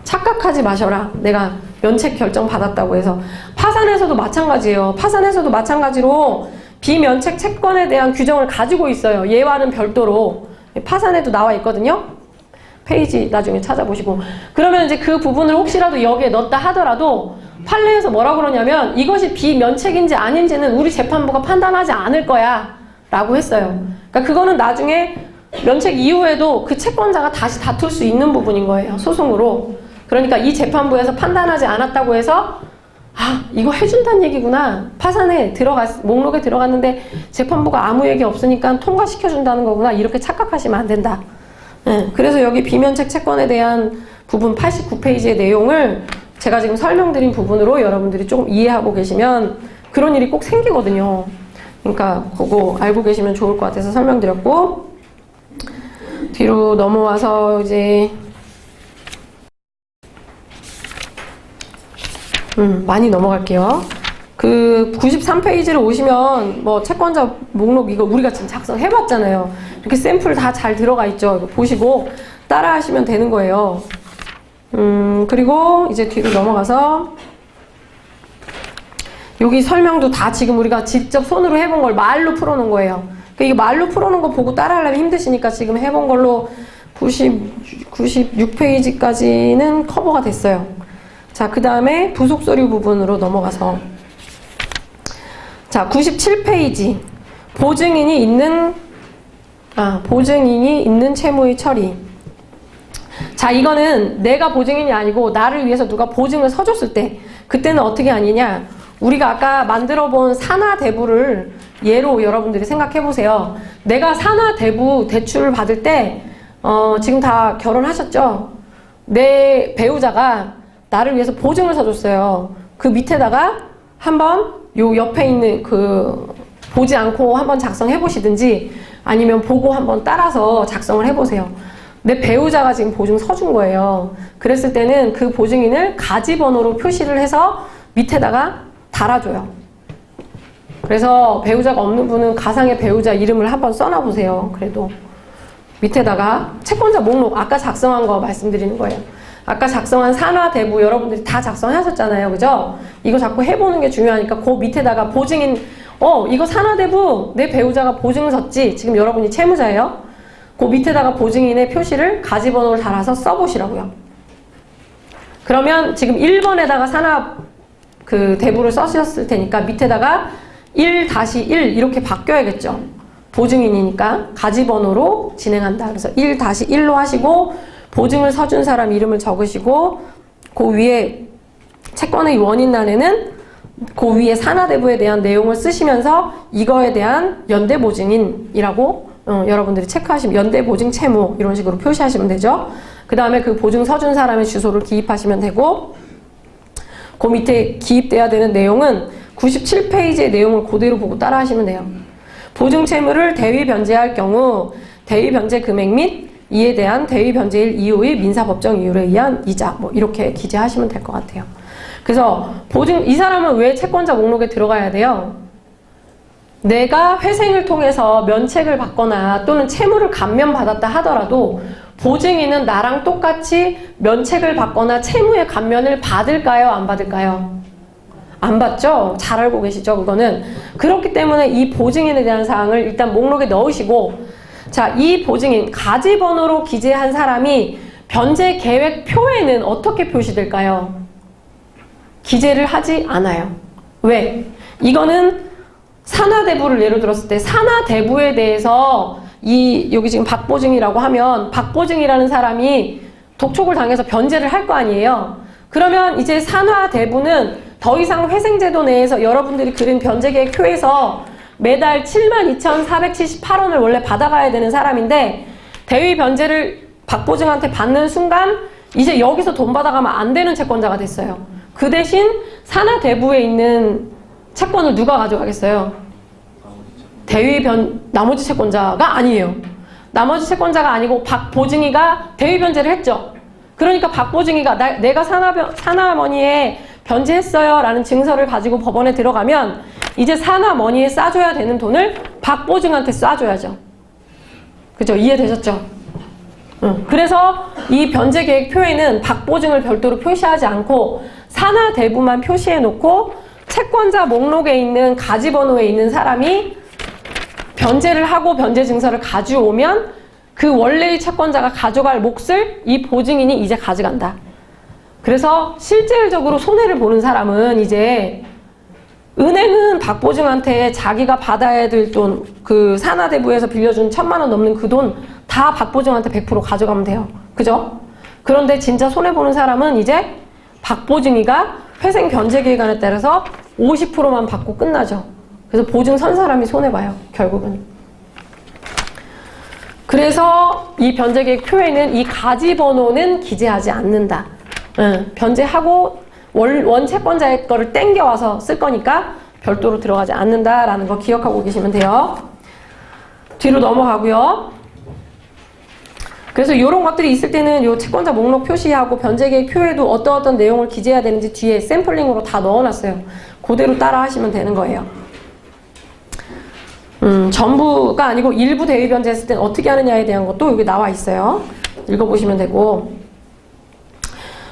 착각하지 마셔라. 내가 면책 결정 받았다고 해서. 파산에서도 마찬가지예요. 파산에서도 마찬가지로 비면책 채권에 대한 규정을 가지고 있어요. 예와는 별도로. 파산에도 나와 있거든요. 페이지 나중에 찾아보시고. 그러면 이제 그 부분을 혹시라도 여기에 넣었다 하더라도 판례에서 뭐라고 그러냐면 이것이 비면책인지 아닌지는 우리 재판부가 판단하지 않을 거야 라고 했어요. 그러니까 그거는 나중에 면책 이후에도 그 채권자가 다시 다툴 수 있는 부분인 거예요. 소송으로. 그러니까 이 재판부에서 판단하지 않았다고 해서 이거 해준다는 얘기구나. 파산에 목록에 들어갔는데 재판부가 아무 얘기 없으니까 통과시켜준다는 거구나. 이렇게 착각하시면 안 된다. 그래서 여기 비면책 채권에 대한 부분 89페이지의 내용을 제가 지금 설명드린 부분으로 여러분들이 조금 이해하고 계시면 그런 일이 꼭 생기거든요. 그러니까 그거 알고 계시면 좋을 것 같아서 설명드렸고, 뒤로 넘어와서 이제 많이 넘어갈게요. 그 93페이지를 오시면 채권자 목록 이거 우리가 지금 작성해봤잖아요. 이렇게 샘플 다 잘 들어가 있죠. 이거 보시고 따라 하시면 되는 거예요. 그리고 이제 뒤로 넘어가서 여기 설명도 다 지금 우리가 직접 손으로 해본 걸 말로 풀어놓은 거예요. 그러니까 이거 말로 풀어놓은 거 보고 따라 하려면 힘드시니까 지금 해본 걸로 96페이지까지는 커버가 됐어요. 자, 그 다음에 부속 서류 부분으로 넘어가서, 자, 97페이지 보증인이 있는 채무의 처리. 자, 이거는 내가 보증인이 아니고 나를 위해서 누가 보증을 서줬을 때, 그때는 어떻게 하느냐, 우리가 아까 만들어 본 산하대부를 예로 여러분들이 생각해 보세요. 내가 산하대부 대출을 받을 때 지금 다 결혼하셨죠? 내 배우자가 나를 위해서 보증을 서줬어요. 그 밑에다가 한번 요 옆에 있는 보지 않고 한번 작성해 보시든지 아니면 보고 한번 따라서 작성을 해보세요. 내 배우자가 지금 보증 서준 거예요. 그랬을 때는 그 보증인을 가지번호로 표시를 해서 밑에다가 달아줘요. 그래서 배우자가 없는 분은 가상의 배우자 이름을 한번 써놔보세요. 그래도 밑에다가 채권자 목록 아까 작성한 거 말씀드리는 거예요. 아까 작성한 산하대부 여러분들이 다 작성하셨잖아요. 그죠? 이거 자꾸 해보는 게 중요하니까 그 밑에다가 보증인 이거 산하대부 내 배우자가 보증 섰지. 지금 여러분이 채무자예요. 그 밑에다가 보증인의 표시를 가지번호를 달아서 써보시라고요. 그러면 지금 1번에다가 산하 그 대부를 써주셨을 테니까 밑에다가 1-1 이렇게 바뀌어야겠죠. 보증인이니까 가지번호로 진행한다. 그래서 1-1로 하시고 보증을 서준 사람 이름을 적으시고 그 위에 채권의 원인란에는 그 위에 산하대부에 대한 내용을 쓰시면서 이거에 대한 연대보증인이라고 여러분들이 체크하시면 연대보증 채무 이런 식으로 표시하시면 되죠. 그 다음에 그 보증 서준 사람의 주소를 기입하시면 되고 그 밑에 기입돼야 되는 내용은 97페이지의 내용을 그대로 보고 따라 하시면 돼요. 보증 채무를 대위 변제할 경우 대위 변제 금액 및 이에 대한 대위 변제일 이후의 민사법정 이유에 의한 이자 뭐 이렇게 기재하시면 될 것 같아요. 그래서 보증 이 사람은 왜 채권자 목록에 들어가야 돼요? 내가 회생을 통해서 면책을 받거나 또는 채무를 감면받았다 하더라도 보증인은 나랑 똑같이 면책을 받거나 채무의 감면을 받을까요? 안 받을까요? 안 받죠? 잘 알고 계시죠? 그거는. 그렇기 때문에 이 보증인에 대한 사항을 일단 목록에 넣으시고 자, 이 보증인 가지번호로 기재한 사람이 변제 계획표에는 어떻게 표시될까요? 기재를 하지 않아요. 왜? 이거는 산하대부를 예로 들었을 때 산하대부에 대해서 여기 지금 박보증이라고 하면 박보증이라는 사람이 독촉을 당해서 변제를 할 거 아니에요. 그러면 이제 산하대부는 더 이상 회생제도 내에서 여러분들이 그린 변제계획표에서 매달 72,478원을 원래 받아가야 되는 사람인데 대위 변제를 박보증한테 받는 순간 이제 여기서 돈 받아가면 안 되는 채권자가 됐어요. 그 대신 산하대부에 있는 채권을 누가 가져가겠어요? 나머지 채권자가 아니에요. 나머지 채권자가 아니고 박보증이가 대위 변제를 했죠. 그러니까 박보증이가 내가 산하머니에 변제했어요 라는 증서를 가지고 법원에 들어가면 이제 산하머니에 싸줘야 되는 돈을 박보증한테 싸줘야죠. 그죠? 이해되셨죠? 그래서 이 변제계획표에는 박보증을 별도로 표시하지 않고 산하대부만 표시해놓고 채권자 목록에 있는 가지번호에 있는 사람이 변제를 하고 변제증서를 가져오면 그 원래의 채권자가 가져갈 몫을 이 보증인이 이제 가져간다. 그래서 실질적으로 손해를 보는 사람은 이제 은행은 박보증한테 자기가 받아야 될 돈, 그 산하대부에서 빌려준 1,000만 원 넘는 그 돈 다 박보증한테 100% 가져가면 돼요. 그죠? 그런데 진짜 손해보는 사람은 이제 박보증이가 회생 변제 기간에 따라서 50%만 받고 끝나죠. 그래서 보증 선 사람이 손해봐요. 결국은. 그래서 이 변제계획 표에는 이 가지번호는 기재하지 않는다. 변제하고 원 채권자의 거를 땡겨와서 쓸 거니까 별도로 들어가지 않는다라는 거 기억하고 계시면 돼요. 뒤로 넘어가고요. 그래서 이런 것들이 있을 때는 이 채권자 목록 표시하고 변제계획 표에도 어떤 내용을 기재해야 되는지 뒤에 샘플링으로 다 넣어놨어요. 그대로 따라 하시면 되는 거예요. 전부가 아니고 일부 대위 변제했을 땐 어떻게 하느냐에 대한 것도 여기 나와 있어요. 읽어보시면 되고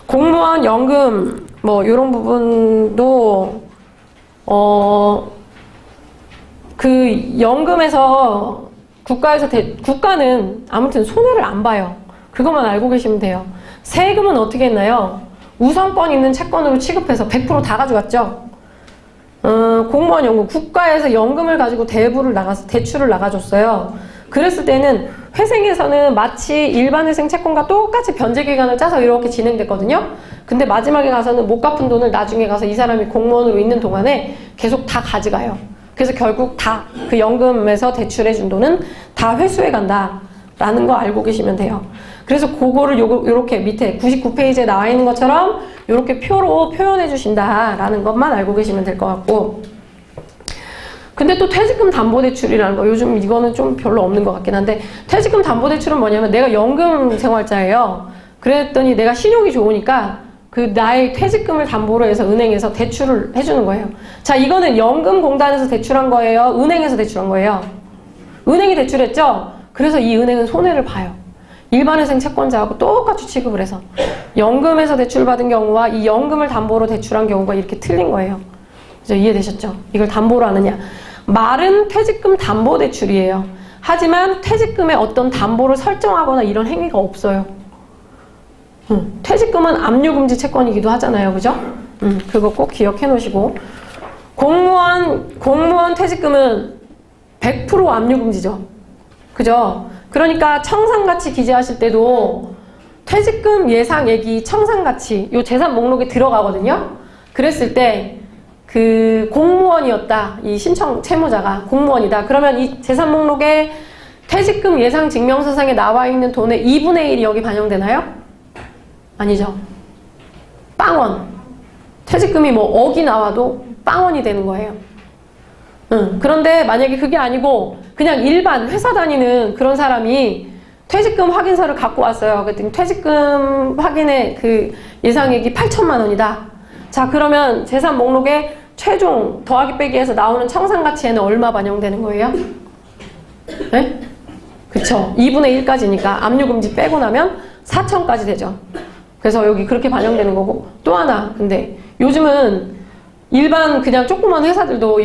공무원 연금 뭐 이런 부분도 그 연금에서 국가는 아무튼 손해를 안 봐요. 그것만 알고 계시면 돼요. 세금은 어떻게 했나요? 우선권 있는 채권으로 취급해서 100% 다 가져갔죠. 공무원 연금, 국가에서 연금을 가지고 대출을 나가줬어요. 그랬을 때는 회생에서는 마치 일반 회생 채권과 똑같이 변제 기간을 짜서 이렇게 진행됐거든요. 근데 마지막에 가서는 못 갚은 돈을 나중에 가서 이 사람이 공무원으로 있는 동안에 계속 다 가져가요. 그래서 결국 다 그 연금에서 대출해준 돈은 다 회수해 간다라는 거 알고 계시면 돼요. 그래서 그거를 요렇게 밑에 99페이지에 나와 있는 것처럼 요렇게 표로 표현해 주신다라는 것만 알고 계시면 될 것 같고 근데 또 퇴직금 담보대출이라는 거 요즘 이거는 좀 별로 없는 것 같긴 한데 퇴직금 담보대출은 뭐냐면 내가 연금 생활자예요. 그랬더니 내가 신용이 좋으니까 그 나의 퇴직금을 담보로 해서 은행에서 대출을 해주는 거예요. 자, 이거는 연금공단에서 대출한 거예요? 은행에서 대출한 거예요? 은행이 대출했죠? 그래서 이 은행은 손해를 봐요. 일반회생 채권자하고 똑같이 취급을 해서 연금에서 대출받은 경우와 이 연금을 담보로 대출한 경우가 이렇게 틀린 거예요. 이제 이해되셨죠? 이걸 담보로 하느냐. 말은 퇴직금 담보 대출이에요. 하지만 퇴직금에 어떤 담보를 설정하거나 이런 행위가 없어요. 퇴직금은 압류금지 채권이기도 하잖아요. 그죠? 그거 꼭 기억해 놓으시고. 공무원 퇴직금은 100% 압류금지죠. 그죠? 그러니까 청산가치 기재하실 때도 퇴직금 예상액이 청산가치 요 재산 목록에 들어가거든요. 그랬을 때 그 공무원이었다. 이 신청 채무자가 공무원이다. 그러면 이 재산 목록에 퇴직금 예상 증명서상에 나와 있는 돈의 2분의 1이 여기 반영되나요? 아니죠. 빵원. 퇴직금이 뭐 억이 나와도 빵원이 되는 거예요. 그런데 만약에 그게 아니고 그냥 일반 회사 다니는 그런 사람이 퇴직금 확인서를 갖고 왔어요. 그랬더니 퇴직금 확인의 그 예상액이 8천만 원이다. 자, 그러면 재산 목록에 최종 더하기 빼기해서 나오는 청산가치에는 얼마 반영되는 거예요? 네? 그쵸. 2분의 1까지니까 압류금지 빼고 나면 4천까지 되죠. 그래서 여기 그렇게 반영되는 거고. 또 하나, 근데 요즘은 일반 그냥 조그만 회사들도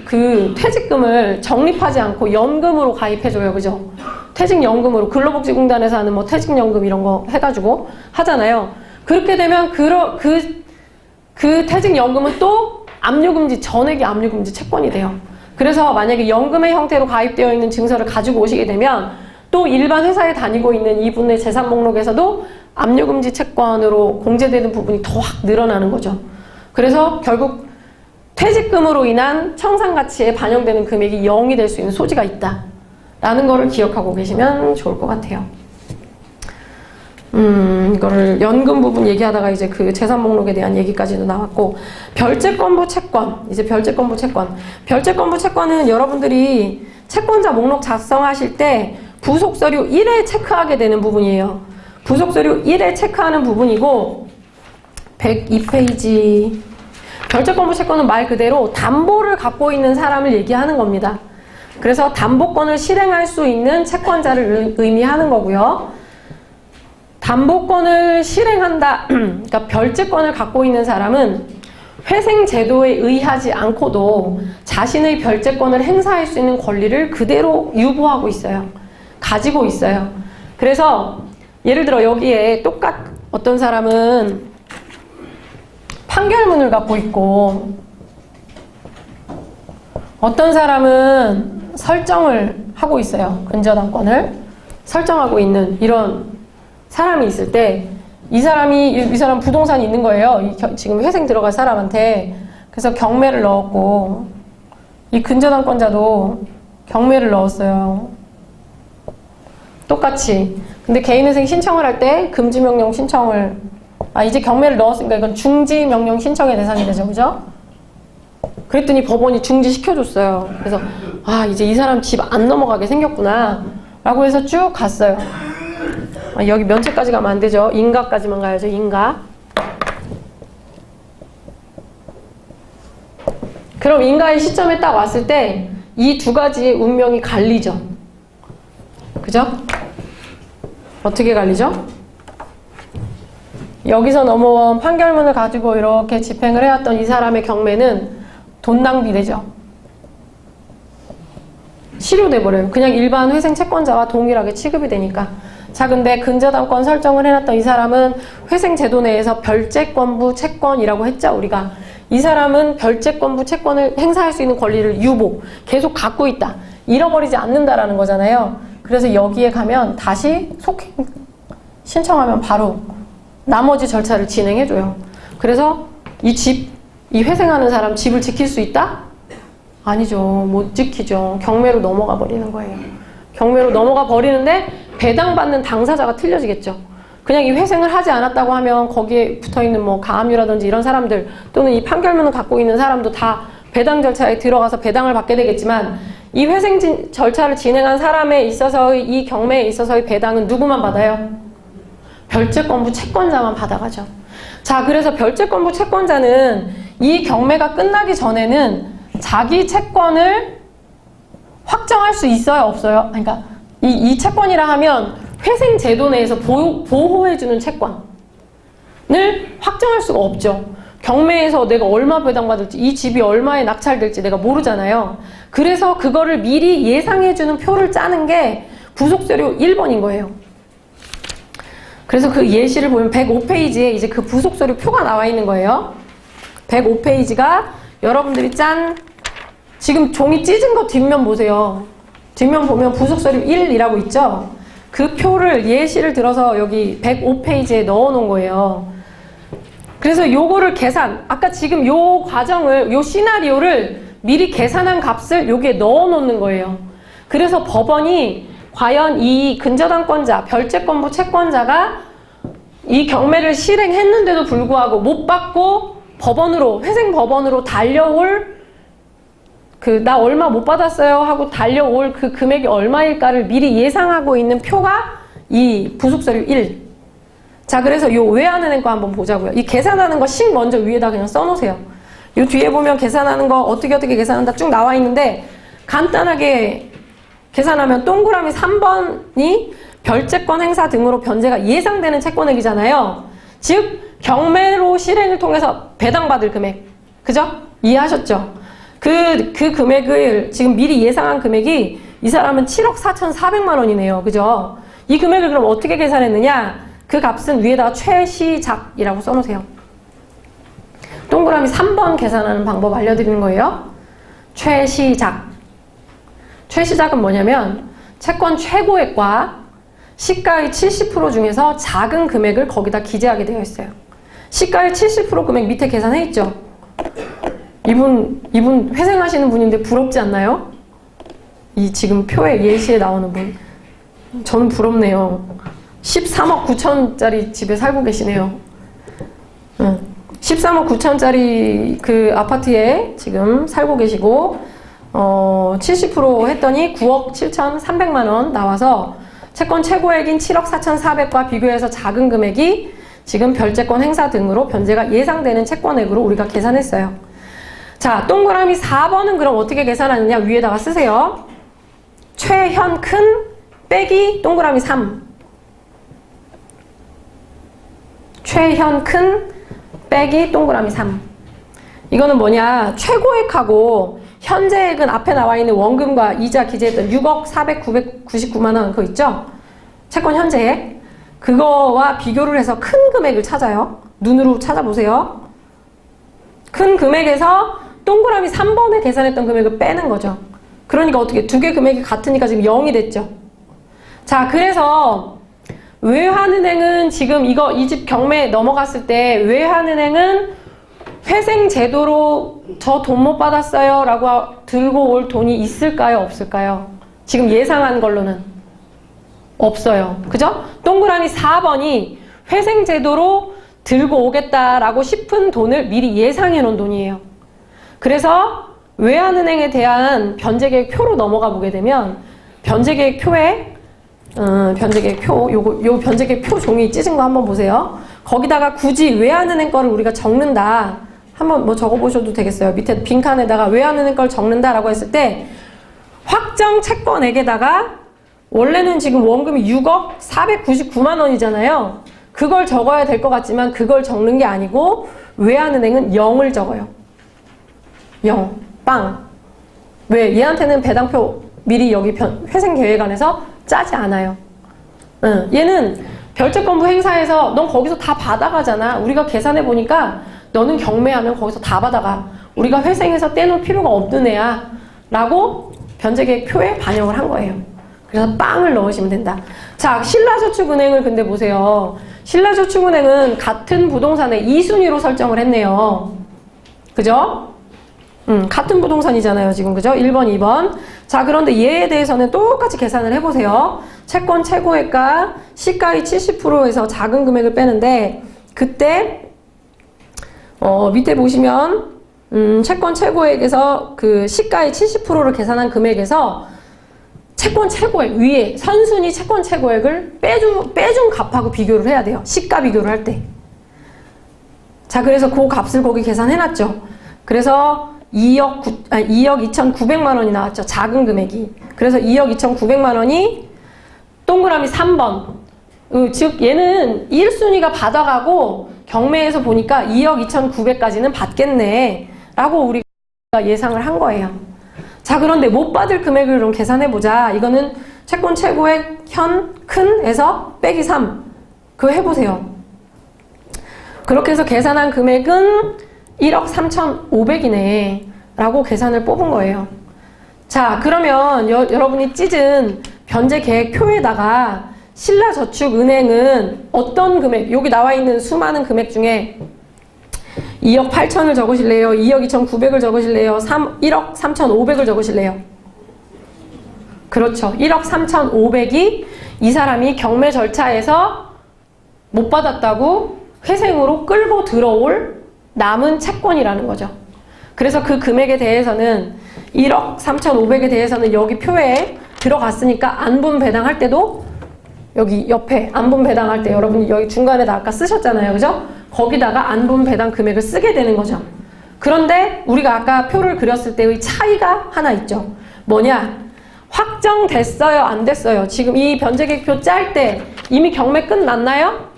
그 퇴직금을 적립하지 않고 연금으로 가입해줘요. 그죠? 퇴직연금으로 근로복지공단에서 하는 뭐 퇴직연금 이런 거 해가지고 하잖아요. 그렇게 되면 그 퇴직연금은 또 압류금지, 전액이 압류금지 채권이 돼요. 그래서 만약에 연금의 형태로 가입되어 있는 증서를 가지고 오시게 되면 또 일반 회사에 다니고 있는 이분의 재산 목록에서도 압류금지 채권으로 공제되는 부분이 더 확 늘어나는 거죠. 그래서 결국 퇴직금으로 인한 청산가치에 반영되는 금액이 0이 될 수 있는 소지가 있다. 라는 거를 기억하고 계시면 좋을 것 같아요. 이거를 연금 부분 얘기하다가 이제 그 재산 목록에 대한 얘기까지도 나왔고, 별채권부 채권. 이제 별채권부 채권. 별채권부 채권은 여러분들이 채권자 목록 작성하실 때 부속서류 1에 체크하게 되는 부분이에요. 부속서류 1에 체크하는 부분이고, 102페이지. 별채권부 채권은 말 그대로 담보를 갖고 있는 사람을 얘기하는 겁니다. 그래서 담보권을 실행할 수 있는 채권자를 의미하는 거고요. 담보권을 실행한다. 그러니까 별채권을 갖고 있는 사람은 회생제도에 의하지 않고도 자신의 별채권을 행사할 수 있는 권리를 그대로 유보하고 있어요. 가지고 있어요. 그래서 예를 들어 여기에 어떤 사람은 판결문을 갖고 있고 어떤 사람은 설정을 하고 있어요. 근저당권을 설정하고 있는 이런 사람이 있을 때 이 사람 부동산이 있는 거예요. 지금 회생 들어갈 사람한테. 그래서 경매를 넣었고 이 근저당권자도 경매를 넣었어요. 똑같이. 근데 개인회생 신청을 할 때 금지명령 신청을 이제 경매를 넣었으니까 이건 중지명령 신청의 대상이 되죠. 그죠? 그랬더니 법원이 중지시켜줬어요. 그래서 이제 이 사람 집 안 넘어가게 생겼구나 라고 해서 쭉 갔어요. 여기 면책까지 가면 안 되죠. 인가까지만 가야죠. 인가. 그럼 인가의 시점에 딱 왔을 때 이 두 가지의 운명이 갈리죠. 그죠? 어떻게 갈리죠? 여기서 넘어온 판결문을 가지고 이렇게 집행을 해왔던 이 사람의 경매는 돈 낭비되죠. 실효돼 버려요. 그냥 일반 회생 채권자와 동일하게 취급이 되니까. 자, 근데 근저당권 설정을 해놨던 이 사람은 회생제도 내에서 별채권부 채권이라고 했죠, 우리가. 이 사람은 별채권부 채권을 행사할 수 있는 권리를 유보, 계속 갖고 있다. 잃어버리지 않는다라는 거잖아요. 그래서 여기에 가면 다시 속행 신청하면 바로 나머지 절차를 진행해줘요. 그래서 이 회생하는 사람 집을 지킬 수 있다? 아니죠. 못 지키죠. 경매로 넘어가 버리는 거예요. 경매로 넘어가 버리는데 배당받는 당사자가 틀려지겠죠. 그냥 이 회생을 하지 않았다고 하면 거기에 붙어있는 뭐 가압류라든지 이런 사람들 또는 이 판결문을 갖고 있는 사람도 다 배당 절차에 들어가서 배당을 받게 되겠지만 이 회생 절차를 진행한 사람에 있어서의 이 경매에 있어서의 배당은 누구만 받아요? 별채권부 채권자만 받아가죠. 자, 그래서 별채권부 채권자는 이 경매가 끝나기 전에는 자기 채권을 확정할 수 있어요? 없어요? 그러니까 이 채권이라 하면 회생제도 내에서 보호해주는 채권을 확정할 수가 없죠. 경매에서 내가 얼마 배당받을지, 이 집이 얼마에 낙찰될지 내가 모르잖아요. 그래서 그거를 미리 예상해주는 표를 짜는 게 부속서류 1번인 거예요. 그래서 그 예시를 보면 105페이지에 이제 그 부속서류 표가 나와 있는 거예요. 105페이지가 여러분들이 짠, 지금 종이 찢은 거 뒷면 보세요. 뒷면 보면 부속서류 1이라고 있죠? 그 표를 예시를 들어서 여기 105페이지에 넣어 놓은 거예요. 그래서 요거를 계산, 아까 지금 요 과정을, 요 시나리오를 미리 계산한 값을 여기에 넣어 놓는 거예요. 그래서 법원이 과연 이 근저당권자, 별채권부 채권자가 이 경매를 실행했는데도 불구하고 못 받고 법원으로, 회생법원으로 달려올 나 얼마 못 받았어요 하고 달려올 그 금액이 얼마일까를 미리 예상하고 있는 표가 이 부속서류 1. 자, 그래서 요 외환은행 거 한번 보자고요. 이 계산하는 거 식 먼저 위에다 그냥 써놓으세요. 요 뒤에 보면 계산하는 거 어떻게 계산한다 쭉 나와 있는데 간단하게 계산하면 동그라미 3번이 별채권 행사 등으로 변제가 예상되는 채권액이잖아요. 즉 경매로 실행을 통해서 배당받을 금액. 그죠? 이해하셨죠? 그 금액을 지금 미리 예상한 금액이 이 사람은 7억 4,400만 원이네요. 그죠? 이 금액을 그럼 어떻게 계산했느냐? 그 값은 위에다가 최시작이라고 써놓으세요. 동그라미 3번 계산하는 방법 알려드리는 거예요. 최시작. 최시작은 뭐냐면 채권 최고액과 시가의 70% 중에서 작은 금액을 거기다 기재하게 되어 있어요. 시가의 70% 금액 밑에 계산해 있죠? 이분 회생하시는 분인데 부럽지 않나요? 이 지금 표에 예시에 나오는 분. 저는 부럽네요. 13억 9천짜리 집에 살고 계시네요. 13억 9천짜리 그 아파트에 지금 살고 계시고 70% 했더니 9억 7,300만 원 나와서 채권 최고액인 7억 4,400과 비교해서 작은 금액이 지금 별채권 행사 등으로 변제가 예상되는 채권액으로 우리가 계산했어요. 자, 동그라미 4번은 그럼 어떻게 계산하느냐? 위에다가 쓰세요. 최현 큰 빼기 동그라미 3. 최현 큰 빼기 동그라미 3. 이거는 뭐냐? 최고액하고 현재액은 앞에 나와 있는 원금과 이자 기재했던 6억 4,999만 원 그거 있죠? 채권 현재액. 그거와 비교를 해서 큰 금액을 찾아요. 눈으로 찾아보세요. 큰 금액에서 동그라미 3번에 계산했던 금액을 빼는 거죠. 그러니까 어떻게 두 개 금액이 같으니까 지금 0이 됐죠. 자, 그래서 외환은행은 지금 이 집 경매 넘어갔을 때 외환은행은 회생제도로 저 돈 못 받았어요 라고 들고 올 돈이 있을까요? 없을까요? 지금 예상한 걸로는 없어요. 그죠? 동그라미 4번이 회생제도로 들고 오겠다라고 싶은 돈을 미리 예상해 놓은 돈이에요. 그래서 외환은행에 대한 변제계획 표로 넘어가 보게 되면 변제계획 표에 변제계획 표, 요 변제계획 표 종이 찢은 거 한번 보세요. 거기다가 굳이 외환은행 거를 우리가 적는다. 한번 뭐 적어보셔도 되겠어요. 밑에 빈칸에다가 외환은행 걸 적는다라고 했을 때 확정 채권액에다가 원래는 지금 원금이 6억 499만 원이잖아요. 그걸 적어야 될 것 같지만 그걸 적는 게 아니고 외환은행은 0을 적어요. 0, 빵. 왜? 얘한테는 배당표 미리 여기 회생계획안에서 짜지 않아요. 얘는 별채권부 행사에서 넌 거기서 다 받아가잖아. 우리가 계산해보니까 너는 경매하면 거기서 다 받아가. 우리가 회생해서 떼놓을 필요가 없는 애야. 라고 변제계획 표에 반영을 한 거예요. 그래서 빵을 넣으시면 된다. 자, 신라저축은행을 근데 보세요. 신라저축은행은 같은 부동산에 2순위로 설정을 했네요. 그죠? 같은 부동산이잖아요. 지금 그죠? 1번, 2번. 자, 그런데 얘에 대해서는 똑같이 계산을 해보세요. 채권 최고액과 시가의 70%에서 작은 금액을 빼는데 그때 밑에 보시면 채권 최고액에서 그 시가의 70%를 계산한 금액에서 채권 최고액 위에 선순위 채권 최고액을 빼준 값하고 비교를 해야 돼요. 시가 비교를 할 때. 자, 그래서 그 값을 거기 계산해놨죠. 그래서 2억 2,900만 원이 나왔죠. 작은 금액이. 그래서 2억 2,900만 원이 동그라미 3번. 즉 얘는 1순위가 받아가고 경매에서 보니까 2억 2,900까지는 받겠네 라고 우리가 예상을 한 거예요. 자, 그런데 못 받을 금액을 그럼 계산해보자. 이거는 채권 최고액 현 큰에서 빼기 3 그거 해보세요. 그렇게 해서 계산한 금액은 1억 3,500이네 라고 계산을 뽑은 거예요. 자, 그러면 여러분이 찢은 변제 계획표에다가 신라저축은행은 어떤 금액, 여기 나와 있는 수많은 금액 중에 2억 8천을 적으실래요? 2억 2,900을 적으실래요? 1억 3,500을 적으실래요? 그렇죠. 1억 3,500이 이 사람이 경매 절차에서 못 받았다고 회생으로 끌고 들어올 남은 채권이라는 거죠. 그래서 그 금액에 대해서는 1억 3,500에 대해서는 여기 표에 들어갔으니까 안분 배당할 때도 여기 옆에 안분 배당할 때 여러분이 여기 중간에다 아까 쓰셨잖아요. 그죠? 거기다가 안분 배당 금액을 쓰게 되는 거죠. 그런데 우리가 아까 표를 그렸을 때의 차이가 하나 있죠. 뭐냐? 확정됐어요? 안 됐어요? 지금 이 변제계획표 짤 때 이미 경매 끝났나요?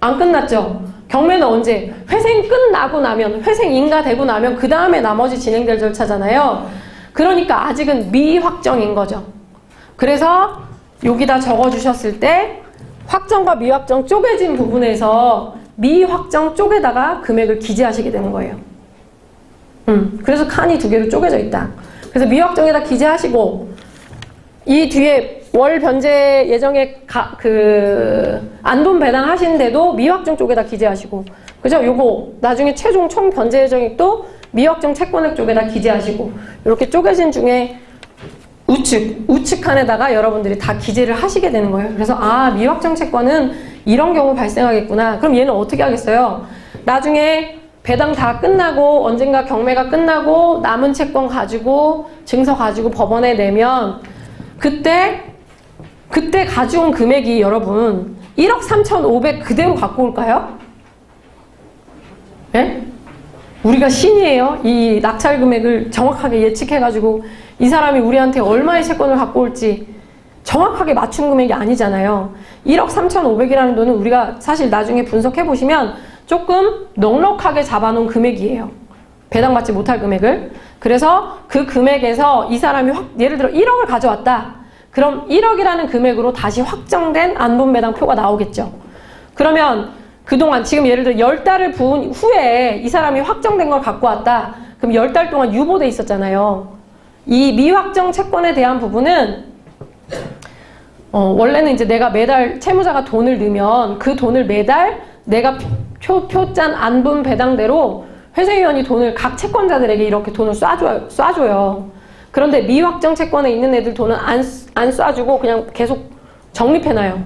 안 끝났죠? 경매는 언제? 회생 끝나고 나면, 회생 인가되고 나면 그 다음에 나머지 진행될 절차잖아요. 그러니까 아직은 미확정인 거죠. 그래서 여기다 적어주셨을 때 확정과 미확정 쪼개진 부분에서 미확정 쪽에다가 금액을 기재하시게 되는 거예요. 그래서 칸이 두 개로 쪼개져 있다. 그래서 미확정에다 기재하시고 이 뒤에 월 변제 예정액 안분 배당하시는데도 미확정 쪽에다 기재하시고, 그죠? 요거 나중에 최종 총 변제 예정액도 미확정 채권액 쪽에다 기재하시고, 이렇게 쪼개진 중에 우측 칸에다가 여러분들이 다 기재를 하시게 되는 거예요. 그래서 아, 미확정 채권은 이런 경우 발생하겠구나. 그럼 얘는 어떻게 하겠어요? 나중에 배당 다 끝나고 언젠가 경매가 끝나고 남은 채권 가지고 증서 가지고 법원에 내면 그때 가져온 금액이 여러분 1억 3,500 그대로 갖고 올까요? 예? 우리가 신이에요. 이 낙찰 금액을 정확하게 예측해가지고 이 사람이 우리한테 얼마의 채권을 갖고 올지 정확하게 맞춘 금액이 아니잖아요. 1억 3,500이라는 돈은 우리가 사실 나중에 분석해보시면 조금 넉넉하게 잡아놓은 금액이에요. 배당받지 못할 금액을. 그래서 그 금액에서 이 사람이 예를 들어 1억을 가져왔다. 그럼 1억이라는 금액으로 다시 확정된 안분배당표가 나오겠죠. 그러면 그동안 지금 예를 들어 10달을 부은 후에 이 사람이 확정된 걸 갖고 왔다. 그럼 10달 동안 유보돼 있었잖아요. 이 미확정 채권에 대한 부분은 원래는 이제 내가 매달 채무자가 돈을 넣으면 그 돈을 매달 내가 표짠 안분 배당대로 회생위원이 돈을 각 채권자들에게 이렇게 돈을 쏴줘요. 그런데 미확정 채권에 있는 애들 돈은 안 쏴주고 그냥 계속 적립해놔요.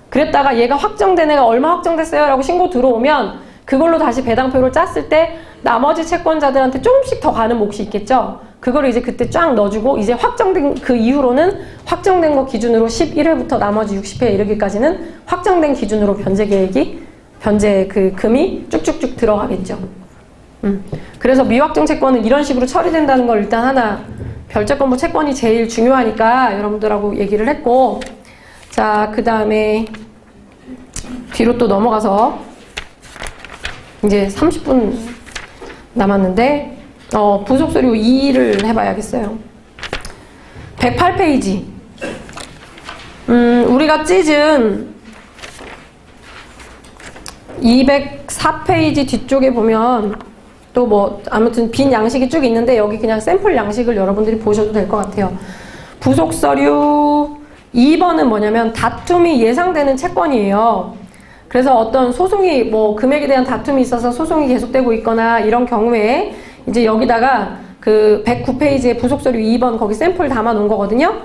그랬다가 얘가 확정된 애가 얼마 확정됐어요? 라고 신고 들어오면 그걸로 다시 배당표를 짰을 때 나머지 채권자들한테 조금씩 더 가는 몫이 있겠죠? 그거를 이제 그때 쫙 넣어주고 이제 확정된 그 이후로는 확정된 거 기준으로 11회부터 나머지 60회에 이르기까지는 확정된 기준으로 변제 그 금이 쭉쭉쭉 들어가겠죠. 그래서 미확정 채권은 이런 식으로 처리된다는 걸 일단 하나 별채권부 채권이 제일 중요하니까 여러분들하고 얘기를 했고, 자, 그 다음에 뒤로 또 넘어가서 이제 30분 남았는데 부속서류 2를 해봐야겠어요. 108페이지. 우리가 찢은 204페이지 뒤쪽에 보면 또 뭐 아무튼 빈 양식이 쭉 있는데 여기 그냥 샘플 양식을 여러분들이 보셔도 될 것 같아요. 부속서류 2번은 뭐냐면 다툼이 예상되는 채권이에요. 그래서 어떤 소송이 뭐 금액에 대한 다툼이 있어서 소송이 계속되고 있거나 이런 경우에 이제 여기다가 그 109페이지에 부속서류 2번 거기 샘플 담아 놓은 거거든요.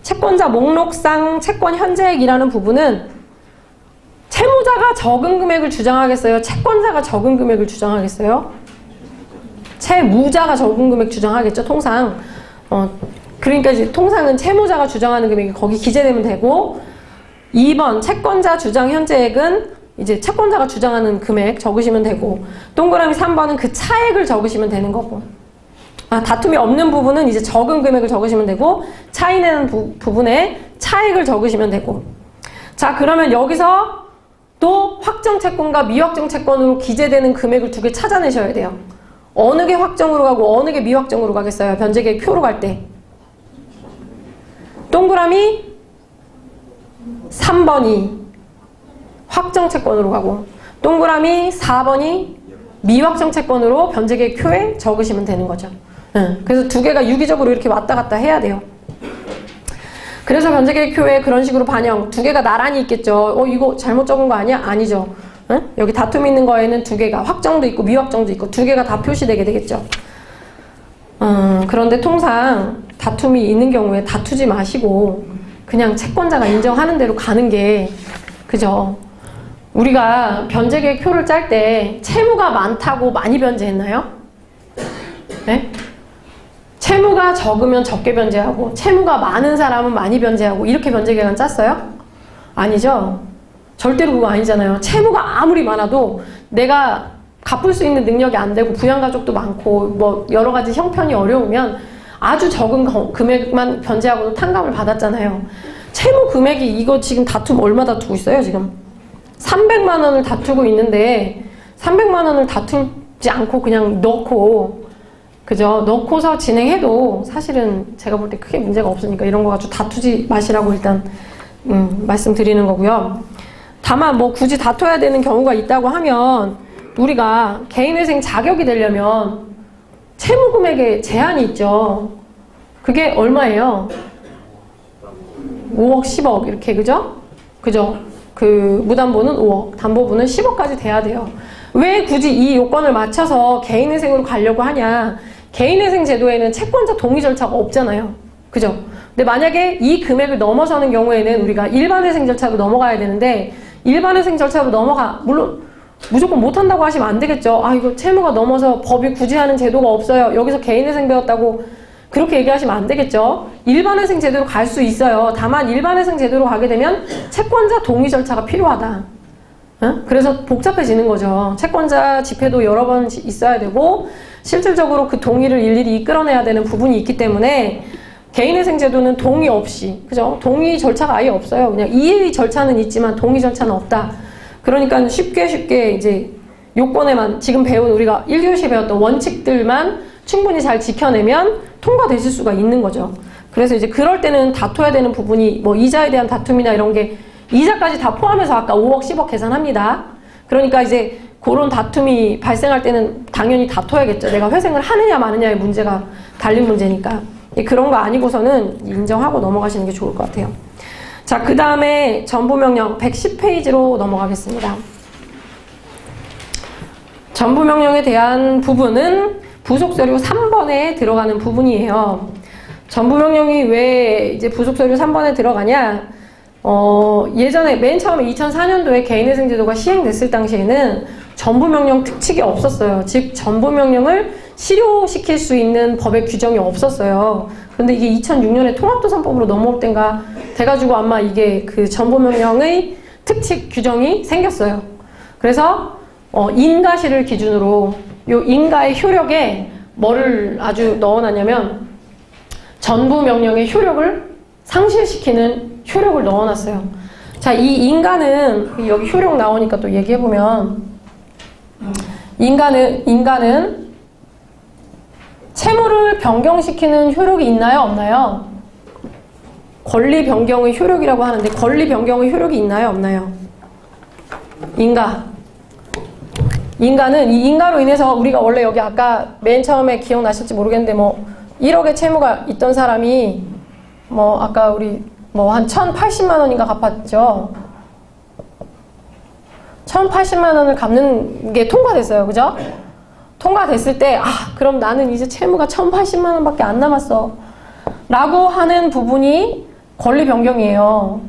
채권자 목록상 채권 현재액이라는 부분은 채무자가 적은 금액을 주장하겠어요? 채권자가 적은 금액을 주장하겠어요? 채무자가 적은 금액 주장하겠죠, 통상. 그러니까 이제 통상은 채무자가 주장하는 금액이 거기 기재되면 되고, 2번 채권자 주장 현재액은 이제 채권자가 주장하는 금액 적으시면 되고, 동그라미 3번은 그 차액을 적으시면 되는 거고, 다툼이 없는 부분은 이제 적은 금액을 적으시면 되고, 차이 내는 부분에 차액을 적으시면 되고. 자, 그러면 여기서 또 확정 채권과 미확정 채권으로 기재되는 금액을 두 개 찾아내셔야 돼요. 어느 게 확정으로 가고 어느 게 미확정으로 가겠어요? 변제계획 표로 갈 때. 동그라미 3번이 확정 채권으로 가고 동그라미 4번이 미확정 채권으로 변제계획 표에 적으시면 되는 거죠. 그래서 두 개가 유기적으로 이렇게 왔다 갔다 해야 돼요. 그래서 변제계획 표에 그런 식으로 반영, 두 개가 나란히 있겠죠. 이거 잘못 적은 거 아니야? 아니죠. 여기 다툼 있는 거에는 두 개가 확정도 있고 미확정도 있고 두 개가 다 표시되게 되겠죠. 그런데 통상 다툼이 있는 경우에 다투지 마시고 그냥 채권자가 인정하는 대로 가는 게 그죠? 우리가 변제계획 표를 짤 때 채무가 많다고 많이 변제했나요? 네? 채무가 적으면 적게 변제하고 채무가 많은 사람은 많이 변제하고 이렇게 변제계획안 짰어요? 아니죠? 절대로 그거 아니잖아요. 채무가 아무리 많아도 내가 갚을 수 있는 능력이 안 되고 부양가족도 많고 뭐 여러 가지 형편이 어려우면 아주 적은 금액만 변제하고도 탕감을 받았잖아요. 채무 금액이 이거 지금 다툼 얼마 다투고 있어요 지금? 300만 원을 다투고 있는데 300만 원을 다투지 않고 그냥 넣고 그죠? 넣고서 진행해도 사실은 제가 볼 때 크게 문제가 없으니까 이런 거 가지고 다투지 마시라고 일단 말씀드리는 거고요. 다만 뭐 굳이 다퉈야 되는 경우가 있다고 하면 우리가 개인회생 자격이 되려면 채무 금액에 제한이 있죠. 그게 얼마예요? 5억, 10억 이렇게 그죠? 그죠? 그 무담보는 5억, 담보부는 10억까지 돼야 돼요. 왜 굳이 이 요건을 맞춰서 개인회생으로 가려고 하냐? 개인회생 제도에는 채권자 동의 절차가 없잖아요. 그죠? 근데 만약에 이 금액을 넘어서는 경우에는 우리가 일반회생 절차로 넘어가야 되는데 일반회생 절차로 물론 무조건 못한다고 하시면 안 되겠죠. 아 이거 채무가 넘어서 법이 굳이 하는 제도가 없어요. 여기서 개인회생 배웠다고 그렇게 얘기하시면 안 되겠죠. 일반회생 제도로 갈 수 있어요. 다만 일반회생 제도로 가게 되면 채권자 동의 절차가 필요하다. 그래서 복잡해지는 거죠. 채권자 집회도 여러 번 있어야 되고 실질적으로 그 동의를 일일이 이끌어내야 되는 부분이 있기 때문에 개인회생 제도는 동의 없이, 그죠? 동의 절차가 아예 없어요. 그냥 이의 절차는 있지만 동의 절차는 없다. 그러니까 쉽게 이제 요건에만 지금 배운 우리가 1교시에 배웠던 원칙들만 충분히 잘 지켜내면 통과되실 수가 있는 거죠. 그래서 이제 그럴 때는 다퉈야 되는 부분이 뭐 이자에 대한 다툼이나 이런 게 이자까지 다 포함해서 아까 5억, 10억 계산합니다. 그러니까 이제 그런 다툼이 발생할 때는 당연히 다퉈야겠죠. 내가 회생을 하느냐 마느냐의 문제가 달린 문제니까. 그런 거 아니고서는 인정하고 넘어가시는 게 좋을 것 같아요. 자, 그 다음에 전부명령 110페이지로 넘어가겠습니다. 전부명령에 대한 부분은 부속서류 3번에 들어가는 부분이에요. 전부명령이 왜 이제 부속서류 3번에 들어가냐? 예전에 맨 처음에 2004년도에 개인회생 제도가 시행됐을 당시에는 전부명령 특칙이 없었어요. 즉 전부명령을 실효시킬 수 있는 법의 규정이 없었어요. 그런데 이게 2006년에 통합도산법으로 넘어올 땐가 돼가지고 아마 이게 그 전부명령의 특칙 규정이 생겼어요. 그래서 인가시를 기준으로 요 인가의 효력에 뭐를 아주 넣어놨냐면 전부명령의 효력을 상실시키는 효력을 넣어놨어요. 자, 이 인가는 여기 효력 나오니까 또 얘기해보면 인가는 채무를 변경시키는 효력이 있나요? 없나요? 권리 변경의 효력이라고 하는데 권리 변경의 효력이 있나요? 없나요? 인가는 이 인가로 인해서 우리가 원래 여기 아까 맨 처음에 기억나실지 모르겠는데 뭐 1억의 채무가 있던 사람이 뭐 아까 우리 뭐 한 1,080만 원인가 갚았죠. 1,080만 원을 갚는 게 통과됐어요. 그죠? 통과됐을 때 그럼 나는 이제 채무가 1,080만 원밖에 안 남았어 라고 하는 부분이 권리 변경이에요.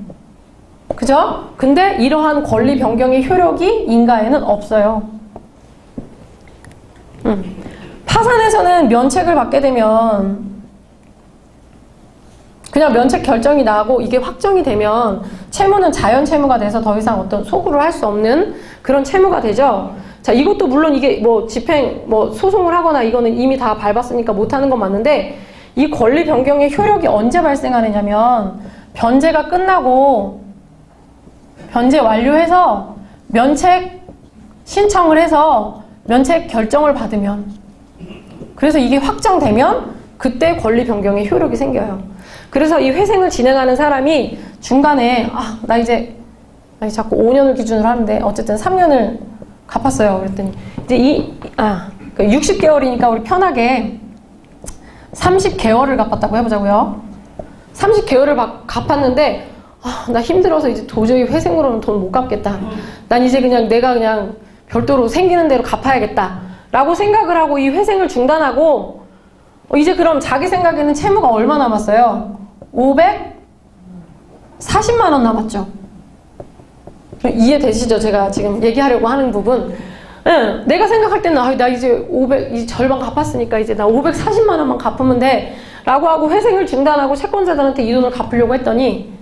그죠? 근데 이러한 권리 변경의 효력이 인가에는 없어요. 파산에서는 면책을 받게 되면 그냥 면책 결정이 나고 이게 확정이 되면 채무는 자연 채무가 돼서 더 이상 어떤 소구를 할 수 없는 그런 채무가 되죠. 자, 이것도 물론 이게 뭐 집행, 뭐 소송을 하거나 이거는 이미 다 밟았으니까 못하는 건 맞는데 이 권리 변경의 효력이 언제 발생하느냐면 변제가 끝나고 변제 완료해서 면책 신청을 해서 면책 결정을 받으면, 그래서 이게 확정되면 그때 권리 변경의 효력이 생겨요. 그래서 이 회생을 진행하는 사람이 중간에 나 이제 자꾸 5년을 기준으로 하는데 어쨌든 3년을 갚았어요. 그랬더니 이제 60개월이니까 우리 편하게 30개월을 갚았다고 해보자고요. 30개월을 갚았는데 나 힘들어서 이제 도저히 회생으로는 돈 못 갚겠다. 난 이제 내가 그냥 별도로 생기는 대로 갚아야겠다 라고 생각을 하고 이 회생을 중단하고 이제 그럼 자기 생각에는 채무가 얼마 남았어요? 540만 원 남았죠. 이해되시죠? 제가 지금 얘기하려고 하는 부분. 응, 내가 생각할 때는 나 이제 이 절반 갚았으니까 이제 나 540만 원만 갚으면 돼 라고 하고 회생을 중단하고 채권자들한테 이 돈을 갚으려고 했더니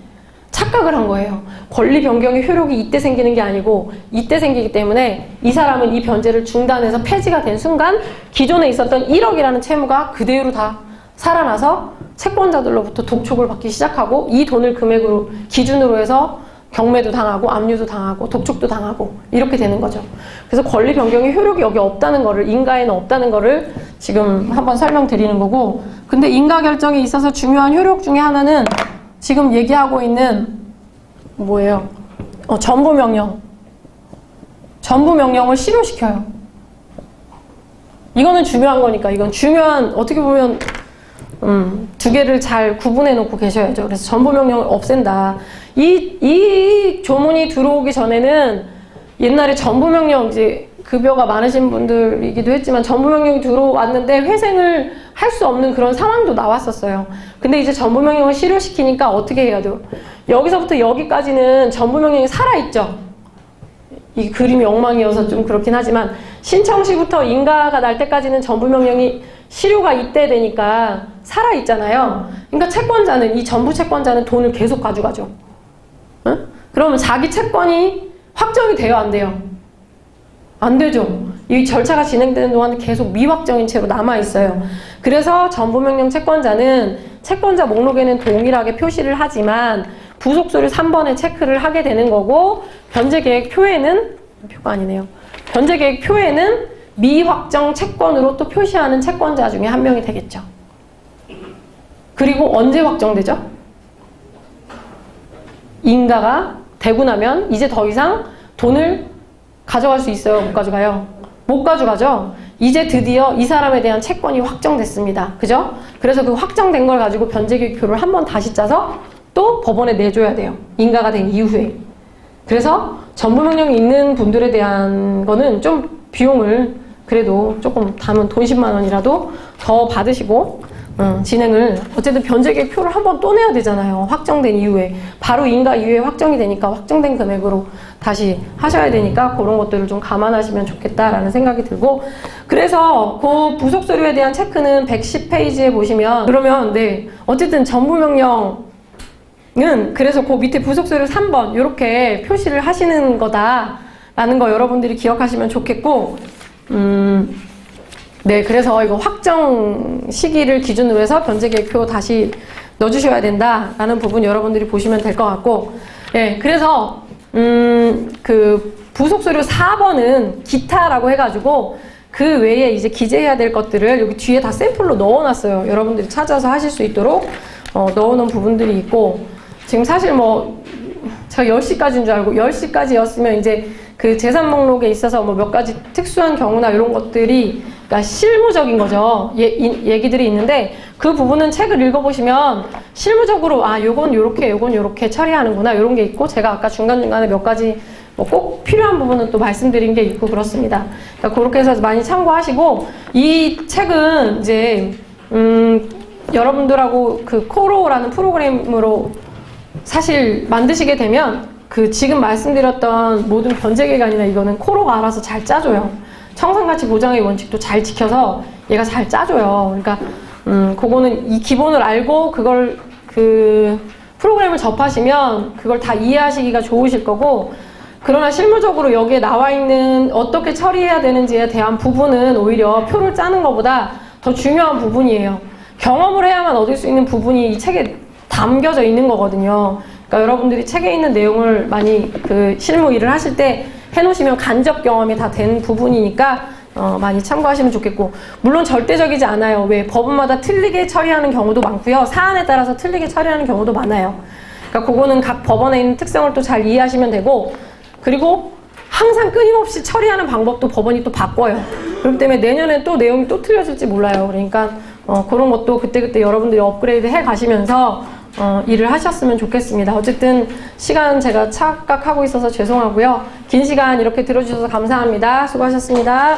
착각을 한 거예요. 권리 변경의 효력이 이때 생기는 게 아니고 이때 생기기 때문에 이 사람은 이 변제를 중단해서 폐지가 된 순간 기존에 있었던 1억이라는 채무가 그대로 다 살아나서 채권자들로부터 독촉을 받기 시작하고 이 돈을 금액으로 기준으로 해서 경매도 당하고 압류도 당하고 독촉도 당하고 이렇게 되는 거죠. 그래서 권리 변경의 효력이 여기 없다는 거를, 인가에는 없다는 거를 지금 한번 설명드리는 거고, 근데 인가 결정에 있어서 중요한 효력 중에 하나는 지금 얘기하고 있는 뭐예요? 전부명령. 전부명령을 실효시켜요. 이거는 중요한 거니까, 이건 중요한, 어떻게 보면 두 개를 잘 구분해 놓고 계셔야죠. 그래서 전부명령을 없앤다. 이 조문이 들어오기 전에는 옛날에 전부명령, 이제 급여가 많으신 분들이기도 했지만 전부명령이 들어왔는데 회생을 할 수 없는 그런 상황도 나왔었어요. 근데 이제 전부명령을 실효시키니까 어떻게 해야 돼요? 여기서부터 여기까지는 전부명령이 살아있죠. 이 그림이 엉망이어서 좀 그렇긴 하지만 신청 시부터 인가가 날 때까지는 전부명령이 실효가 이때 되니까 살아있잖아요. 그러니까 채권자는, 이 전부 채권자는 돈을 계속 가져가죠. 응? 그러면 자기 채권이 확정이 돼요, 안 돼요? 안 되죠. 이 절차가 진행되는 동안 계속 미확정인 채로 남아있어요. 그래서 전부명령 채권자는 채권자 목록에는 동일하게 표시를 하지만 부속서류 3번에 체크를 하게 되는 거고, 변제계획표에는, 표가 아니네요. 변제계획표에는 미확정 채권으로 또 표시하는 채권자 중에 한 명이 되겠죠. 그리고 언제 확정되죠? 인가가 되고 나면 이제 더 이상 돈을 가져갈 수 있어요? 못 가져가요? 못 가져가죠? 이제 드디어 이 사람에 대한 채권이 확정됐습니다. 그죠? 그래서 그 확정된 걸 가지고 변제계획표를 한 번 다시 짜서 또 법원에 내줘야 돼요. 인가가 된 이후에. 그래서 전부명령이 있는 분들에 대한 거는 좀 비용을 그래도 조금 담은 돈 10만 원이라도 더 받으시고 진행을, 어쨌든 변제계획표를 한 번 또 내야 되잖아요. 확정된 이후에. 바로 인가 이후에 확정이 되니까 확정된 금액으로 다시 하셔야 되니까 그런 것들을 좀 감안하시면 좋겠다라는 생각이 들고, 그래서 그 부속서류에 대한 체크는 110페이지에 보시면, 그러면 네, 어쨌든 전부명령은 그래서 그 밑에 부속서류 3번 이렇게 표시를 하시는 거다라는 거 여러분들이 기억하시면 좋겠고, 네, 그래서 이거 확정 시기를 기준으로 해서 변제계획표 다시 넣어주셔야 된다라는 부분 여러분들이 보시면 될 것 같고, 예, 그래서 그 부속서류 4번은 기타라고 해가지고 그 외에 이제 기재해야 될 것들을 여기 뒤에 다 샘플로 넣어놨어요. 여러분들이 찾아서 하실 수 있도록 넣어놓은 부분들이 있고, 지금 사실 뭐 제가 10시까지인 줄 알고 10시까지였으면 이제 그 재산 목록에 있어서 뭐 몇 가지 특수한 경우나 이런 것들이, 그러니까 실무적인 거죠. 얘기들이 있는데 그 부분은 책을 읽어보시면 실무적으로 요건 요렇게 요건 요렇게 처리하는구나 이런 게 있고, 제가 아까 중간중간에 몇 가지 뭐 꼭 필요한 부분은 또 말씀드린 게 있고 그렇습니다. 그러니까 그렇게 해서 많이 참고하시고, 이 책은 이제 여러분들하고 그 코로라는 프로그램으로 사실 만드시게 되면 그 지금 말씀드렸던 모든 변제계획안이나 이거는 코로가 알아서 잘 짜줘요. 청산가치 보장의 원칙도 잘 지켜서 얘가 잘 짜줘요. 그러니까 그거는 이 기본을 알고 그걸 그 프로그램을 접하시면 그걸 다 이해하시기가 좋으실 거고, 그러나 실무적으로 여기에 나와 있는 어떻게 처리해야 되는지에 대한 부분은 오히려 표를 짜는 것보다 더 중요한 부분이에요. 경험을 해야만 얻을 수 있는 부분이 이 책에 담겨져 있는 거거든요. 그러니까 여러분들이 책에 있는 내용을 많이 그 실무 일을 하실 때 해놓으시면 간접 경험이 다 된 부분이니까 많이 참고하시면 좋겠고, 물론 절대적이지 않아요. 왜? 법원마다 틀리게 처리하는 경우도 많고요. 사안에 따라서 틀리게 처리하는 경우도 많아요. 그러니까 그거는 각 법원에 있는 특성을 또 잘 이해하시면 되고, 그리고 항상 끊임없이 처리하는 방법도 법원이 또 바꿔요. 그렇기 때문에 내년에 또 내용이 또 틀려질지 몰라요. 그러니까 그런 것도 그때그때 여러분들이 업그레이드 해 가시면서 일을 하셨으면 좋겠습니다. 어쨌든 시간 제가 착각하고 있어서 죄송하고요. 긴 시간 이렇게 들어주셔서 감사합니다. 수고하셨습니다.